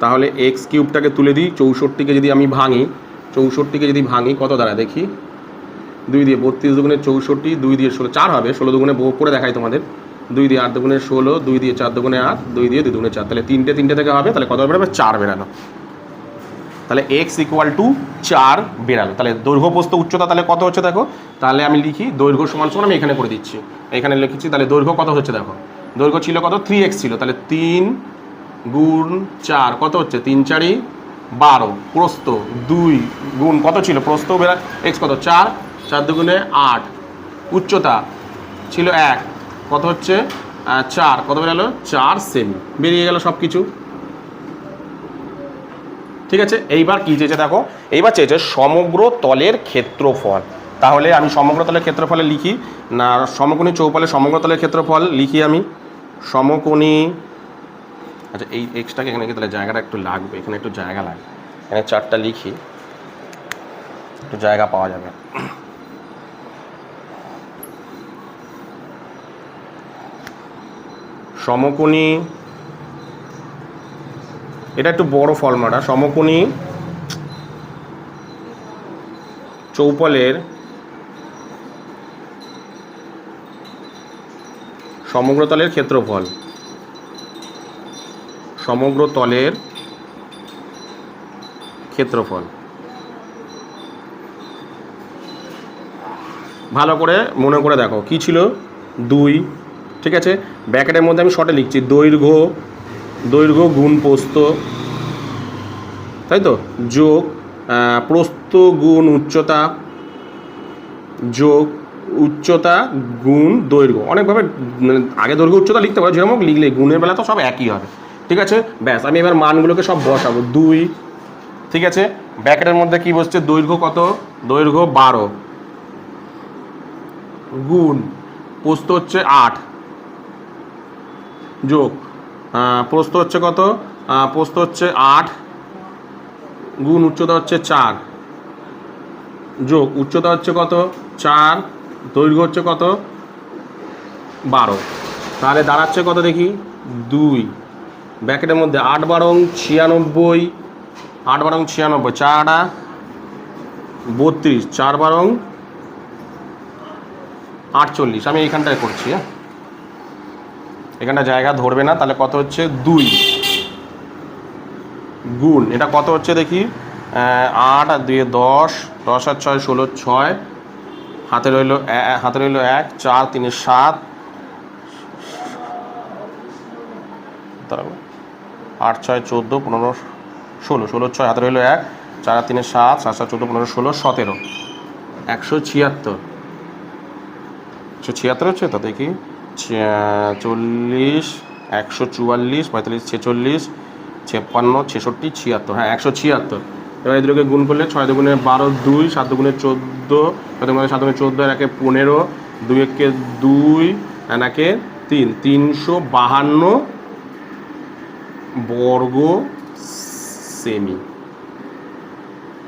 তাহলে এক্স কিউবটাকে তুলে দিই, 64কে যদি আমি ভাঙি, 64কে যদি ভাঙি কত দাঁড়ায় দেখি, 2 দিয়ে 32 দুগুণে 64, 2 দিয়ে 16, 4 হবে, 16 দুগুণে বহু করে দেখাই তোমাদের, 2 দিয়ে 8 দুগুণে 16, 2 দিয়ে 4 দুগুণে 8, 2 দিয়ে 2 দুগুণে 4, তাহলে 3টে থেকে হবে, তাহলে কত বেরোবে 4 বেরানো। তাহলে এক্স ইকুয়াল টু 4 বেরালো। তাহলে দৈর্ঘ্য প্রস্থ উচ্চতা তাহলে কত হচ্ছে দেখো, তাহলে আমি লিখি দৈর্ঘ্য সমান সমান আমি এখানে করে দিচ্ছি, এখানে লিখেছি। তাহলে দৈর্ঘ্য কত হচ্ছে দেখো, দৈর্ঘ্য ছিল কত 3x ছিল, তাহলে 3 গুণ 4 কত হচ্ছে 3 4 12, প্রস্থ 2 গুণ কত ছিল প্রস্থ বেরা এক্স কত 4, 4 দুগুণে 8, উচ্চতা ছিল 1 কত হচ্ছে 4, কত বেরালো 4 সেমি, বেরিয়ে গেল সব কিছু। ঠিক আছে, এইবার কি চেয়েছে দেখো, এইবার চেয়েছে সমগ্র তলের ক্ষেত্রফল। তাহলে আমি সমগ্র তলের ক্ষেত্রফলে লিখি না, সমকোণী চৌপালের সমগ্র তলের ক্ষেত্রফল লিখি আমি সমকোণী। আচ্ছা এই এক্সটাকে এখানে কি তাহলে জায়গাটা একটু লাগবে, এখানে একটু জায়গা লাগবে, এখানে 4টা লিখি একটু জায়গা পাওয়া যাবে। সমকোণী, এটা একটু বড় ফর্মুলাটা, সমকোণী চৌপলের সমগ্র তলের ক্ষেত্রফল, সমগ্র তলের ক্ষেত্রফল। ভালো করে মনে করে দেখো কি ছিল 2, ঠিক আছে, ব্র্যাকেটের মধ্যে আমি শর্টে লিখছি দৈর্ঘ্য গুণ প্রস্থ, তাই তো, যোগ প্রস্থ গুণ উচ্চতা, যোগ উচ্চতা গুণ দৈর্ঘ্য। অনেকভাবে আগে দৈর্ঘ্য উচ্চতা লিখতে পারো, যেরকম লিখলে গুণের বেলা তো সব একই হবে। ঠিক আছে, ব্যাস আমি এবার মানগুলোকে সব বসাবো। 2, ঠিক আছে, ব্র্যাকেটের মধ্যে কি বসছে দৈর্ঘ্য কত, দৈর্ঘ্য 12 গুণ প্রস্থ হচ্ছে 8, যোগ প্রস্থ হচ্ছে কত, প্রস্থ হচ্ছে 8 গুণ উচ্চতা হচ্ছে 4, যোগ উচ্চতা হচ্ছে কত 4, দৈর্ঘ্য হচ্ছে কত 12, তাহলে দাঁড়াচ্ছে কত দেখি 2, ব্র্যাকেটের মধ্যে 8 12 96, 8 12 96, 4 32, 4 12 48। আমি এইখানটায় করছি, হ্যাঁ এখানটা জায়গা ধরবে না, তাহলে কত হচ্ছে 2 গুণ এটা কত হচ্ছে দেখি 8 আর 2 10, 10 আর 6 16, 6 হাতে রইল 1, 4 3 7, 8 6 14 15 16, 16 6 হাতে রইল 1, 4 আর 3 7, 7 7 14 15 16 17, 176, 176 হচ্ছে তো দেখি 40 144 45 46 56 66 76, হ্যাঁ 176। এবার এই দুটোকে গুণ করলে 6 দুগুণে 12 2, 7 দুগুণে 14, 7 দুগুণে 14, আর 1 15, 2 1 2, আর 1 3, 352 বর্গ সেমি।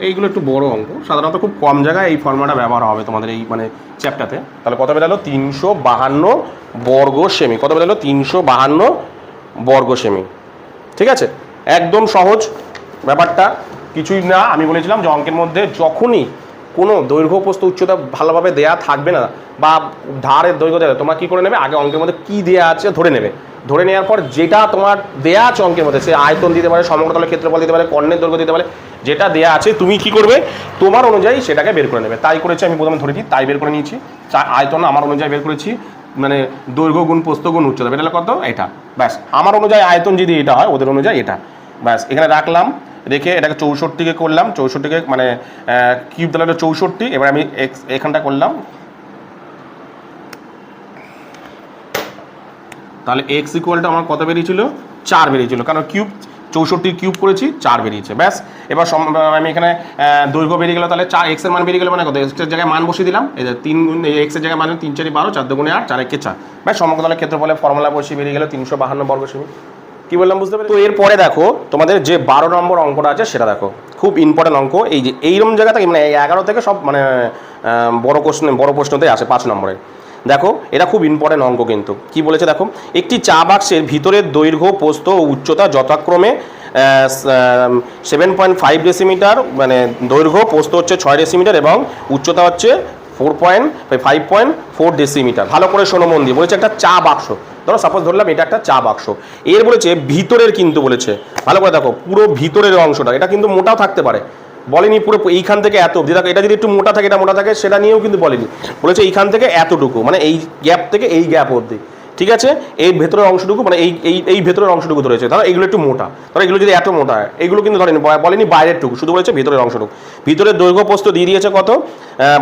এইগুলো একটু বড় অঙ্ক, সাধারণত খুব কম জায়গায় এই ফর্মুলাটা ব্যবহার হবে তোমাদের এই মানে চ্যাপ্টারতে। তাহলে কত বেরালো 352 বর্গ সেমি, কত বেরালো 352 বর্গ সেমি। ঠিক আছে, একদম সহজ ব্যাপারটা, কিছুই না। আমি বলেছিলাম যে অঙ্কের মধ্যে যখনই কোনো দৈর্ঘ্য প্রস্থ উচ্চতা ভালোভাবে দেয়া থাকবে না, বা ধারের দৈর্ঘ্য দেওয়া, তোমার কী করে নেবে, আগে অঙ্কের মধ্যে কী দেওয়া আছে ধরে নেবে, ধরে নেওয়ার পর যেটা তোমার দেয়া আছে অঙ্কের মধ্যে, সে আয়তন দিতে পারে, সমগ্র তলের ক্ষেত্রফল দিতে পারে, কর্ণের দৈর্ঘ্য দিতে পারে, যেটা দেয়া আছে তুমি কি করবে তোমার অনুযায়ী সেটাকে বের করে নেবে। তাই করেছি আমি, প্রথমে ধরেছি তাই বের করে নিয়েছি, আয়তন আমার অনুযায়ী বের করেছি, মানে দৈর্ঘ্য গুণ প্রস্থ গুণ উচ্চতা, এটা হলো কত এটা, ব্যাস আমার অনুযায়ী আয়তন যদি এটা হয় ওদের অনুযায়ী এটা, ব্যাস এখানে রাখলাম, রেখে এটাকে 64কে করলাম, 64কে মানে কিউব তাহলে 64। এবার আমি এখানটা করলাম, তাহলে এক্স ইকুয়ালটা আমার কত বেরিয়েছিল 4 বেরিয়েছিল, কারণ কিউব 64 কিউব করেছি 4 বেরিয়েছে, ব্যাস। এবার আমি এখানে দৈর্ঘ্য বেরিয়ে গেল, তাহলে 4 এক্সের মান বেরিয়ে গেল, মানে কত এক্সের জায়গায় মান বসিয়ে দিলাম, এই যে 3 গুণ এক্সের জায়গায় মান 3 4 12, 4 2 8, 4 1 4, ব্যাস সমগ্র তলের ক্ষেত্রফলের ফর্মুলা বসিয়ে বেরিয়ে গেল 352 বর্গ সেমি। কি বললাম বুঝতে পেরেছো? তো এরপরে দেখো তোমাদের যে 12 নম্বর অঙ্কটা আছে সেটা দেখো, খুব ইম্পর্টেন্ট অঙ্ক। এই যে এইরকম জায়গা থেকে মানে 11 থেকে সব মানে বড় প্রশ্নতে আসে 5 নম্বরে। দেখো এটা খুব ইম্পর্টেন্ট অঙ্ক, কিন্তু কি বলেছে দেখো, একটি চা বাক্সের ভিতরের দৈর্ঘ্য প্রস্থ ও উচ্চতা যথাক্রমে 7.5 ডেসিমিটার, মানে দৈর্ঘ্য প্রস্থ হচ্ছে 6 ডেসিমিটার এবং উচ্চতা হচ্ছে 5.4 ডেসিমিটার। ভালো করে শোনো মন দিয়ে, বলেছে একটা চা বাক্স, ধরো সাপোজ ধরলাম এটা একটা চা বাক্স, এর বলেছে ভিতরের, কিন্তু বলেছে ভালো করে দেখো পুরো ভিতরের অংশটা, এটা কিন্তু মোটাও থাকতে পারে, বলেনি পুরো এইখান থেকে এত অবধি, দেখো এটা যদি একটু মোটা থাকে, এটা মোটা থাকে, সেটা নিয়েও কিন্তু বলেনি, বলেছে এইখান থেকে এতটুকু, মানে এই গ্যাপ থেকে এই গ্যাপ অবধি, ঠিক আছে, এই ভেতরের অংশটুকু, মানে এই ভেতরের অংশটুকু ধরেছে, ধরো এগুলো একটু মোটা, ধরো এগুলো যদি এত মোটা হয়, এগুলো কিন্তু ধরেনি, বলেনি বাইরের টুকু, শুধু বলেছে ভিতরের অংশটুকু। ভিতরের দৈর্ঘ্য প্রস্থ দিয়ে দিয়েছে কত,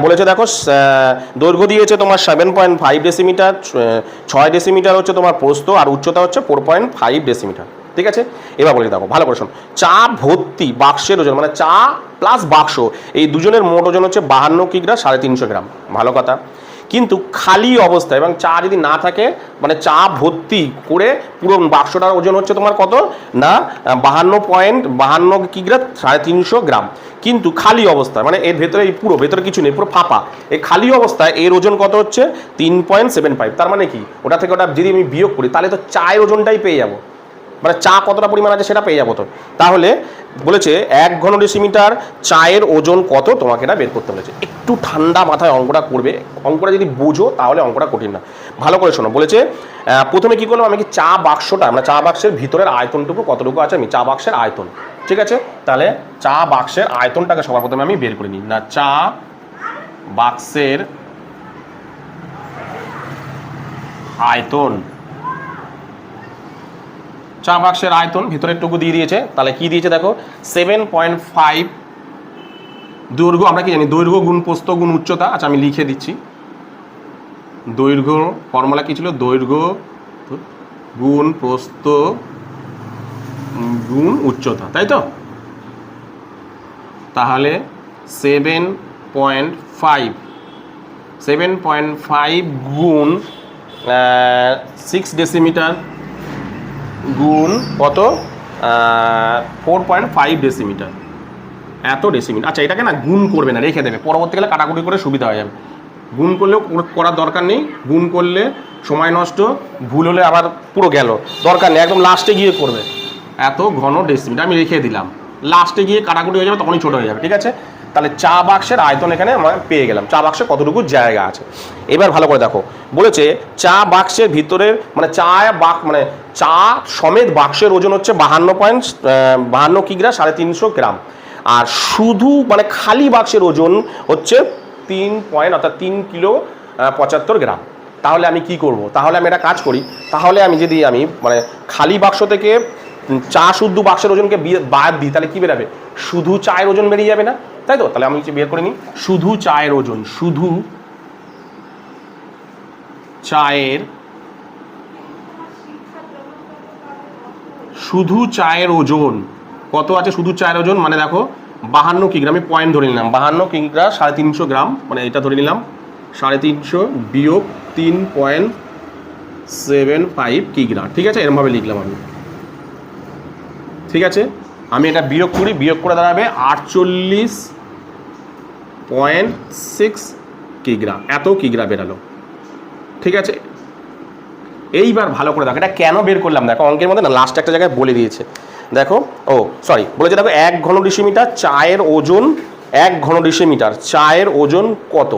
বলেছে দেখো দৈর্ঘ্য দিয়েছে তোমার 7.5 ডেসিমিটার, 6 ডেসিমিটার হচ্ছে তোমার প্রস্থ, আর উচ্চতা হচ্ছে 4.5 ডেসিমিটার, ঠিক আছে। এবার বলে দেখো ভালো করে শোনো, চা ভর্তি বাক্সের ওজন, মানে চা প্লাস বাক্স, এই দুজনের মোট ওজন হচ্ছে 52 কিগ্রা 350 গ্রাম, ভালো কথা। কিন্তু খালি অবস্থায় এবং চা যদি না থাকে, মানে চা ভর্তি করে পুরো বাক্সটার ওজন হচ্ছে তোমার কত না 52 কিগ্রা 350 গ্রাম, কিন্তু খালি অবস্থায়, মানে এর ভেতরে এই পুরো ভেতরে কিছু নেই, পুরো ফাঁপা, এই খালি অবস্থায় এর ওজন কত হচ্ছে 3.75। তার মানে কি, ওটা থেকে ওটা যদি আমি বিয়োগ করি, তাহলে তো চায়ের ওজনটাই পেয়ে যাবো, মানে চা কতটা পরিমাণ আছে সেটা পেয়ে যাবো। তো তাহলে বলেছে 1 ঘন ডেসিমিটার চায়ের ওজন কত, তোমাকে এটা বের করতে বলেছে। একটু ঠান্ডা মাথায় অঙ্কটা করবে, অঙ্কটা যদি বোঝো তাহলে অঙ্কটা কঠিন না। ভালো করে শোনো, বলেছে প্রথমে কি করলাম, আমি কি চা বাক্সটা, মানে চা বাক্সের ভিতরের আয়তনটুকু কতটুকু আছে, আমি চা বাক্সের আয়তন, ঠিক আছে, তাহলে চা বাক্সের আয়তনটাকে সবার প্রথমে আমি বের করে নিই, না চা বাক্সের আয়তন, চা বাক্সের আয়তন ভিতরের টুকু দিয়ে দিয়েছে, তাহলে কি দিয়েছে দেখো 7.5 দৈর্ঘ্য, আমরা কি জানি দৈর্ঘ্য গুণ প্রস্থ গুণ উচ্চতা, আচ্ছা আমি লিখে দিচ্ছি, দৈর্ঘ্য ফর্মুলা কি ছিল, দৈর্ঘ্য গুণ প্রস্থ গুণ উচ্চতা, তাই তো, তাহলে 7.5 গুণ 6 ডেসিমিটার গুণ কত 4.5 ডেসিমিটার, এত ডেসিমিটার। আচ্ছা এটাকে না গুণ করবে না, রেখে দেবে, পরবর্তীকালে কাটাকুটি করে সুবিধা হয়ে যাবে, গুণ করলেও করার দরকার নেই, গুণ করলে সময় নষ্ট, ভুল হলে আবার পুরো গেল, দরকার নেই, একদম লাস্টে গিয়ে করবে, এত ঘন ডেসিমিটার আমি রেখে দিলাম, লাস্টে গিয়ে কাটাকুটি হয়ে যাবে, তখনই ছোটো হয়ে যাবে, ঠিক আছে। তাহলে চা বাক্সের আয়তন এখানে আমরা পেয়ে গেলাম, চা বাক্সে কতটুকু জায়গা আছে। এবার ভালো করে দেখো, বলেছে চা বাক্সের ভিতরের, মানে মানে চা সমেত বাক্সের ওজন হচ্ছে 52 কিগ্রা 350 গ্রাম, আর শুধু মানে খালি বাক্সের ওজন হচ্ছে 3 কিলো 75 গ্রাম। তাহলে আমি কি করব, তাহলে আমি একটা কাজ করি, তাহলে আমি যদি মানে খালি বাক্স থেকে চা শুদ্ধ বাক্সের ওজনকে বাদ দিই, তাহলে কি বেরাবে, শুধু চায়ের ওজন বেরিয়ে যাবে না, তাই তো। তাহলে আমি বের করে নিই শুধু চায়ের ওজন, শুধু চায়ের ওজন কত আছে, শুধু চায়ের ওজন মানে দেখো 52 কিগ্রা, আমি পয়েন্ট ধরে নিলাম, 52 কিগ্রা 350 গ্রাম, মানে এটা ধরে নিলাম 350 বিয়োগ 3.75 কিগ্রা, ঠিক আছে, এরমভাবে লিখলাম আমি, ঠিক আছে। আমি এটা বিয়োগ করি, বিয়োগ করে দাঁড়াবে 48.6 কিগ্রা, এত কিগ্রা বেরালো, ঠিক আছে। এইবার ভালো করে দেখো এটা কেন বের করলাম, দেখো অঙ্কের মধ্যে না লাস্ট একটা জায়গায় বলে দিয়েছে, দেখো বলেছে দেখো 1 ঘন ডেসিমিটার চায়ের ওজন, 1 ঘন ডেসিমিটার চায়ের ওজন কত,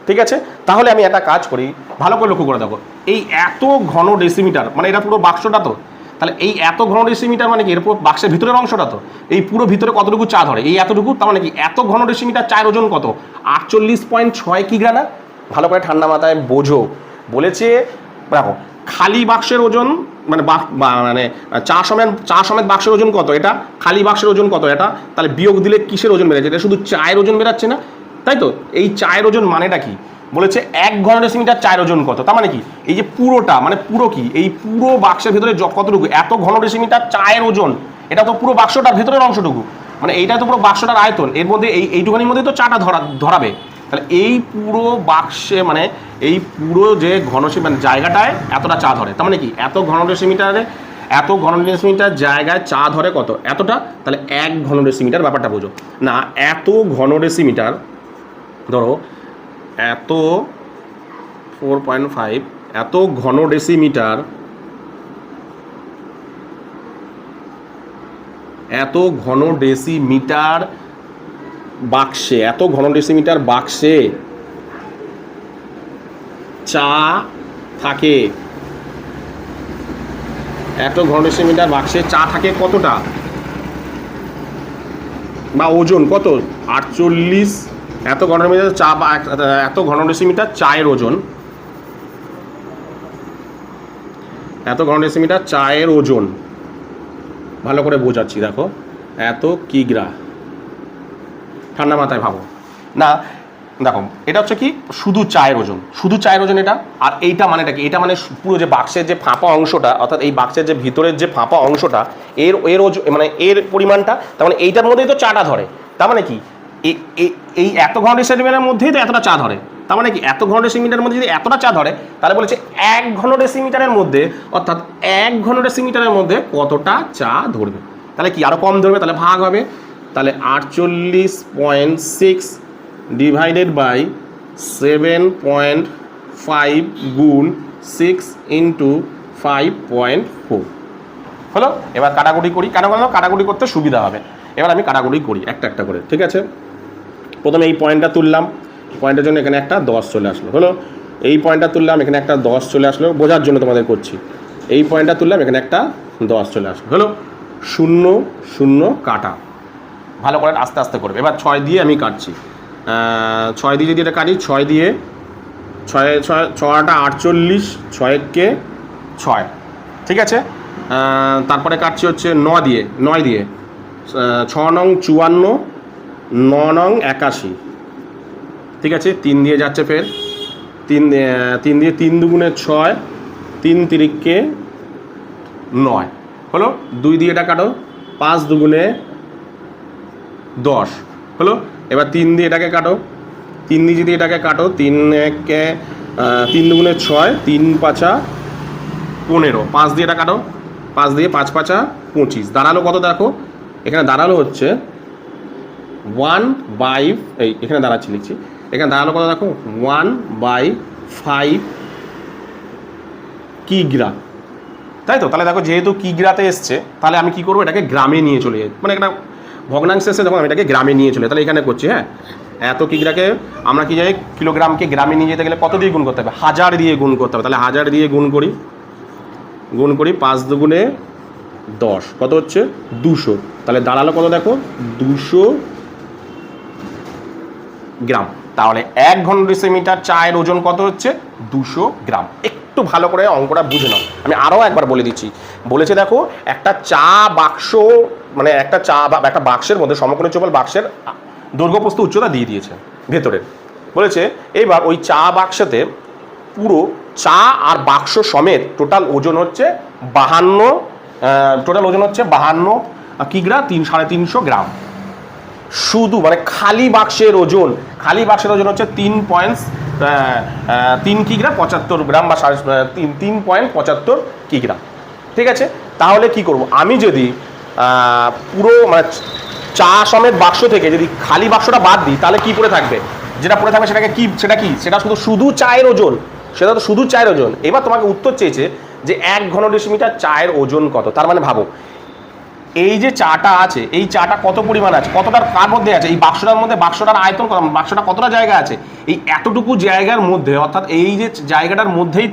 ঠিক আছে। তাহলে আমি একটা কাজ করি, ভালো করে লক্ষ্য করে দেখো, এই এত ঘন ডেসিমিটার মানে এটা পুরো বাক্সটা, তো তাহলে এই এত ঘন ডেসিমিটার মানে কি, এর পুরো বাক্সের ভিতরের অংশটা, তো এই পুরো ভিতরে কতটুকু চা ধরে, এই এতটুকু, তার মানে কি এত ঘন ডেসিমিটার চায়ের ওজন কত 48.6 কিগ্রা না। ভালো করে ঠান্ডা মাথায় বোঝো, বলেছে দেখো খালি বাক্সের ওজন মানে মানে চা সমেত বাক্সের ওজন কত, এটা খালি বাক্সের ওজন কত, এটা তাহলে বিয়োগ দিলে কিসের ওজন বেড়েছে, এটা শুধু চায়ের ওজন বেরাচ্ছে না, তাই তো। এই চায়ের ওজন মানেটা কি, বলেছে 1 ঘন ডেসিমিটার চায়ের ওজন কত, তার মানে কি এই যে পুরোটা, মানে পুরো কি এই পুরো বাক্সের ভিতরে কতটুকু এত ঘন ডেসিমিটার চায়ের ওজন, এটা তো পুরো বাক্সটার ভেতরের অংশটুকু, মানে এইটা তো পুরো বাক্সটার আয়তন, এর মধ্যে এইটুখানির মধ্যে তো চাটা ধরাবে, তাহলে এই পুরো বাক্সে মানে এই পুরো যে ঘন মানে জায়গাটায় এতটা চা ধরে, তার মানে কি এত ঘন ডেসিমিটার জায়গায় চা ধরে কত, এতটা, তাহলে 1 ঘন ডেসিমিটার, ব্যাপারটা বোঝো না, এত ঘন ডেসিমিটার ধরো, এত 4.5 এত ঘন ডেসিমিটার, এত ঘন ডেসিমিটার বাক্সে, এত ঘন ডেসিমিটার বাক্সে চা থাকে, এত ঘনডেসিমিটার বাক্সে চা থাকে কতটা, বা ওজন কত, 48 এত ঘনডেসিমিটার চা, বা এত ঘনডেসিমিটার চায়ের ওজন, এত ঘনডেসিমিটার চায়ের ওজন, ভালো করে বোঝাচ্ছি দেখো, এত কিগ্রা, ঠান্ডা মাথায় ভাবো না। দেখো এটা হচ্ছে কি শুধু চায়ের ওজন, শুধু চায়ের ওজন এটা। আর এইটা মানেটা কি, এটা মানে পুরো যে বাক্সের যে ফাঁপা অংশটা, অর্থাৎ এই বাক্সের যে ভিতরের যে ফাঁপা অংশটা, এর ওজন মানে এর পরিমাণটা, তার মানে এইটার মধ্যেই তো চাটা ধরে। তার মানে কি এই এত ঘনডেসিমিটারের মধ্যেই তো এতটা চা ধরে। তার মানে কি এত ঘনডেসিমিটারের মধ্যে যদি এতটা চা ধরে, তাহলে বলেছে 1 ঘনডেসিমিটারের মধ্যে, অর্থাৎ 1 ঘনডেসিমিটারের মধ্যে কতটা চা ধরবে। তাহলে কি আরো কম ধরবে, তাহলে ভাগ হবে। তাহলে 48.6 ডিভাইডেড বাই 7.5 গুণ 6 ইন্টু 5.4 হলো। এবার কাটাকুটি করি, কেন কাটাকুটি করতে সুবিধা হবে। এবার আমি কাটাকুটি করি একটা একটা করে, ঠিক আছে। প্রথমে এই পয়েন্টটা তুললাম, পয়েন্টের জন্য এখানে একটা 10 চলে আসলো, হলো। এই পয়েন্টটা তুললাম, এখানে একটা 10 চলে আসলো, বোঝার জন্য তোমাদের করছি। এই পয়েন্টটা তুললাম, এখানে একটা 10 চলে আসলো, হলো। 0 0 কাটা, ভালো করে আস্তে আস্তে করবে। এবার 6 দিয়ে আমি কাটছি, 6 দিয়ে যদি এটা কাটি, 6 দিয়ে 6 6টা 48, 6 কে 6, ঠিক আছে। তারপরে কাটছি হচ্ছে 9 দিয়ে, 9 দিয়ে 6 নং 54, 9 নং 81, ঠিক আছে। 3 দিয়ে যাচ্ছে, ফের 3 দিয়ে 3 দুগুণে 6, 3 তিরিকে 9 হলো। 2 দিয়ে এটা কাটো, 5 দুগুণে 10 হলো। এবার 3 দিয়ে এটাকে কাটো, 3 দিয়ে যদি এটাকে কাটো, 3 একে 3 দুগুণে 6, 3 পাঁচা 15, 5 দিয়ে এটা কাটো, 5 দিয়ে 5 পাঁচা 25, দাঁড়ালো কত দেখো, এখানে দাঁড়ালো হচ্ছে 1/, এই এখানে দাঁড়াচ্ছি লিখছি, এখানে দাঁড়ালো কত দেখো 1/5 কিগ্রা, তাই তো। তাহলে দেখো যেহেতু কিগ্রাতে এসছে, তাহলে আমি কি করবো, এটাকে গ্রামে নিয়ে চলে যাই, মানে একটা ভগ্নাংশ এসে যখন আমি এটাকে গ্রামে নিয়ে চলে, তাহলে এখানে করছি, হ্যাঁ। এত কিগ্রাকে আমরা কি যাই, কিলোগ্রামকে গ্রামে নিয়ে যেতে গেলে কত দিয়ে গুণ করতে হবে, 1000 দিয়ে গুণ করতে হবে। তাহলে 1000 দিয়ে গুণ করি, 5 দুগুণে 10 কত হচ্ছে 200, তাহলে দাঁড়ালো কত দেখো 200 গ্রাম। তাহলে 1 ঘনডেসিমিটার চায়ের ওজন কত হচ্ছে 200 গ্রাম। একটু ভালো করে অঙ্কটা বুঝে নাও, আমি আরও একবার বলে দিচ্ছি। বলেছে দেখো একটা চা বাক্স, মানে একটা বাক্সের মধ্যে সমকোণী চৌবল বাক্সের দৈর্ঘ্যপ্রস্থ উচ্চতা দিয়ে দিয়েছে ভেতরের। বলেছে এইবার ওই চা বাক্সেতে পুরো চা আর বাক্স সমেত টোটাল ওজন হচ্ছে 52, টোটাল ওজন হচ্ছে 52 কিগ্রা, 350 গ্রাম। শুধু মানে খালি বাক্সের ওজন, হচ্ছে 3 কিগ্রা 75 গ্রাম, বা 3.75 কিগ্রা, ঠিক আছে। তাহলে কি করব, আমি যদি পুরো মানে চা সমেত বাক্স থেকে যদি খালি বাক্সটা বাদ দিই, তাহলে কি পড়ে থাকবে, যেটা পড়ে থাকবে সেটা শুধু চায়ের ওজন, সেটা তো শুধু চায়ের ওজন। এবার তোমাকে উত্তর চেয়েছে যে 1 ঘনডেসিমিটার চায়ের ওজন কত। তার মানে ভাবো এই যে চাটা আছে, এই চাটা কত পরিমাণ আছে, কতটার কার মধ্যে আছে, এই বাক্সটার মধ্যে, বাক্সটার আয়তন কত, বাক্সটা কতটা জায়গা আছে, এই এতটুকু জায়গার মধ্যে, অর্থাৎ এই যে জায়গাটার মধ্যেই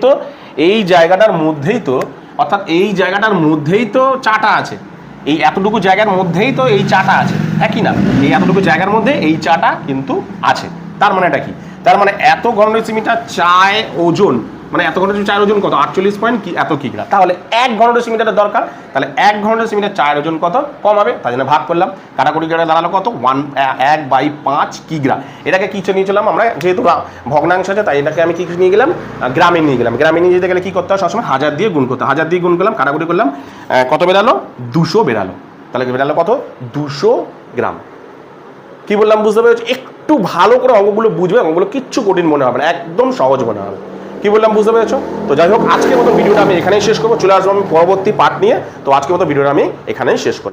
তো, অর্থাৎ এই জায়গাটার মধ্যেই তো চাটা আছে, এই এতটুকু জায়গার মধ্যেই তো এই চাটা আছে, একই না, এই এতটুকু জায়গার মধ্যে এই চাটা কিন্তু আছে। তার মানে এটা কি, তার মানে এত ঘনডেসিমিটার চায় ওজন, মানে এত ঘনডেসিমিটার চায়ের ওজন কত 48 পয়েন্ট এত কিগ্রা। তাহলে 1 ঘনডেসিমিটারের দরকার, তাহলে 1 ঘনডেসিমিটার চায়ের ওজন কত কম হবে, তাই জন্য ভাগ করলাম। কাটাকুটি করে দাঁড়ালো কত 1/5 কিগ্রা। এটাকে কিছু নিয়ে চলাম আমরা, যেহেতু ভগ্নাংশ আছে তাই এটাকে আমি কি নিয়ে গেলাম, গ্রামে নিয়ে গেলাম। গ্রামে নিয়ে যেতে গেলে কি করতে হয়, সবসময় 1000 দিয়ে গুণ করতে, 1000 দিয়ে গুণ করলাম, কাটাকুটি করলাম, কত বেরালো 200 বেরালো। তাহলে বেরালো কত 200 গ্রাম। কি বললাম বুঝতে পেরেছি, একটু ভালো করে অঙ্কগুলো বুঝবে, অঙ্কগুলো কিচ্ছু কঠিন মনে হবে না, একদম সহজ মনে হবে। কি বললাম বুঝতে পেরেছো? তো যাই হোক, আজকের মতো ভিডিওটা আমি এখানেই শেষ করবো, চলে আসবো আমি পরবর্তী পার্ট নিয়ে। তো আজকের মতো ভিডিওটা আমি এখানেই শেষ করবো।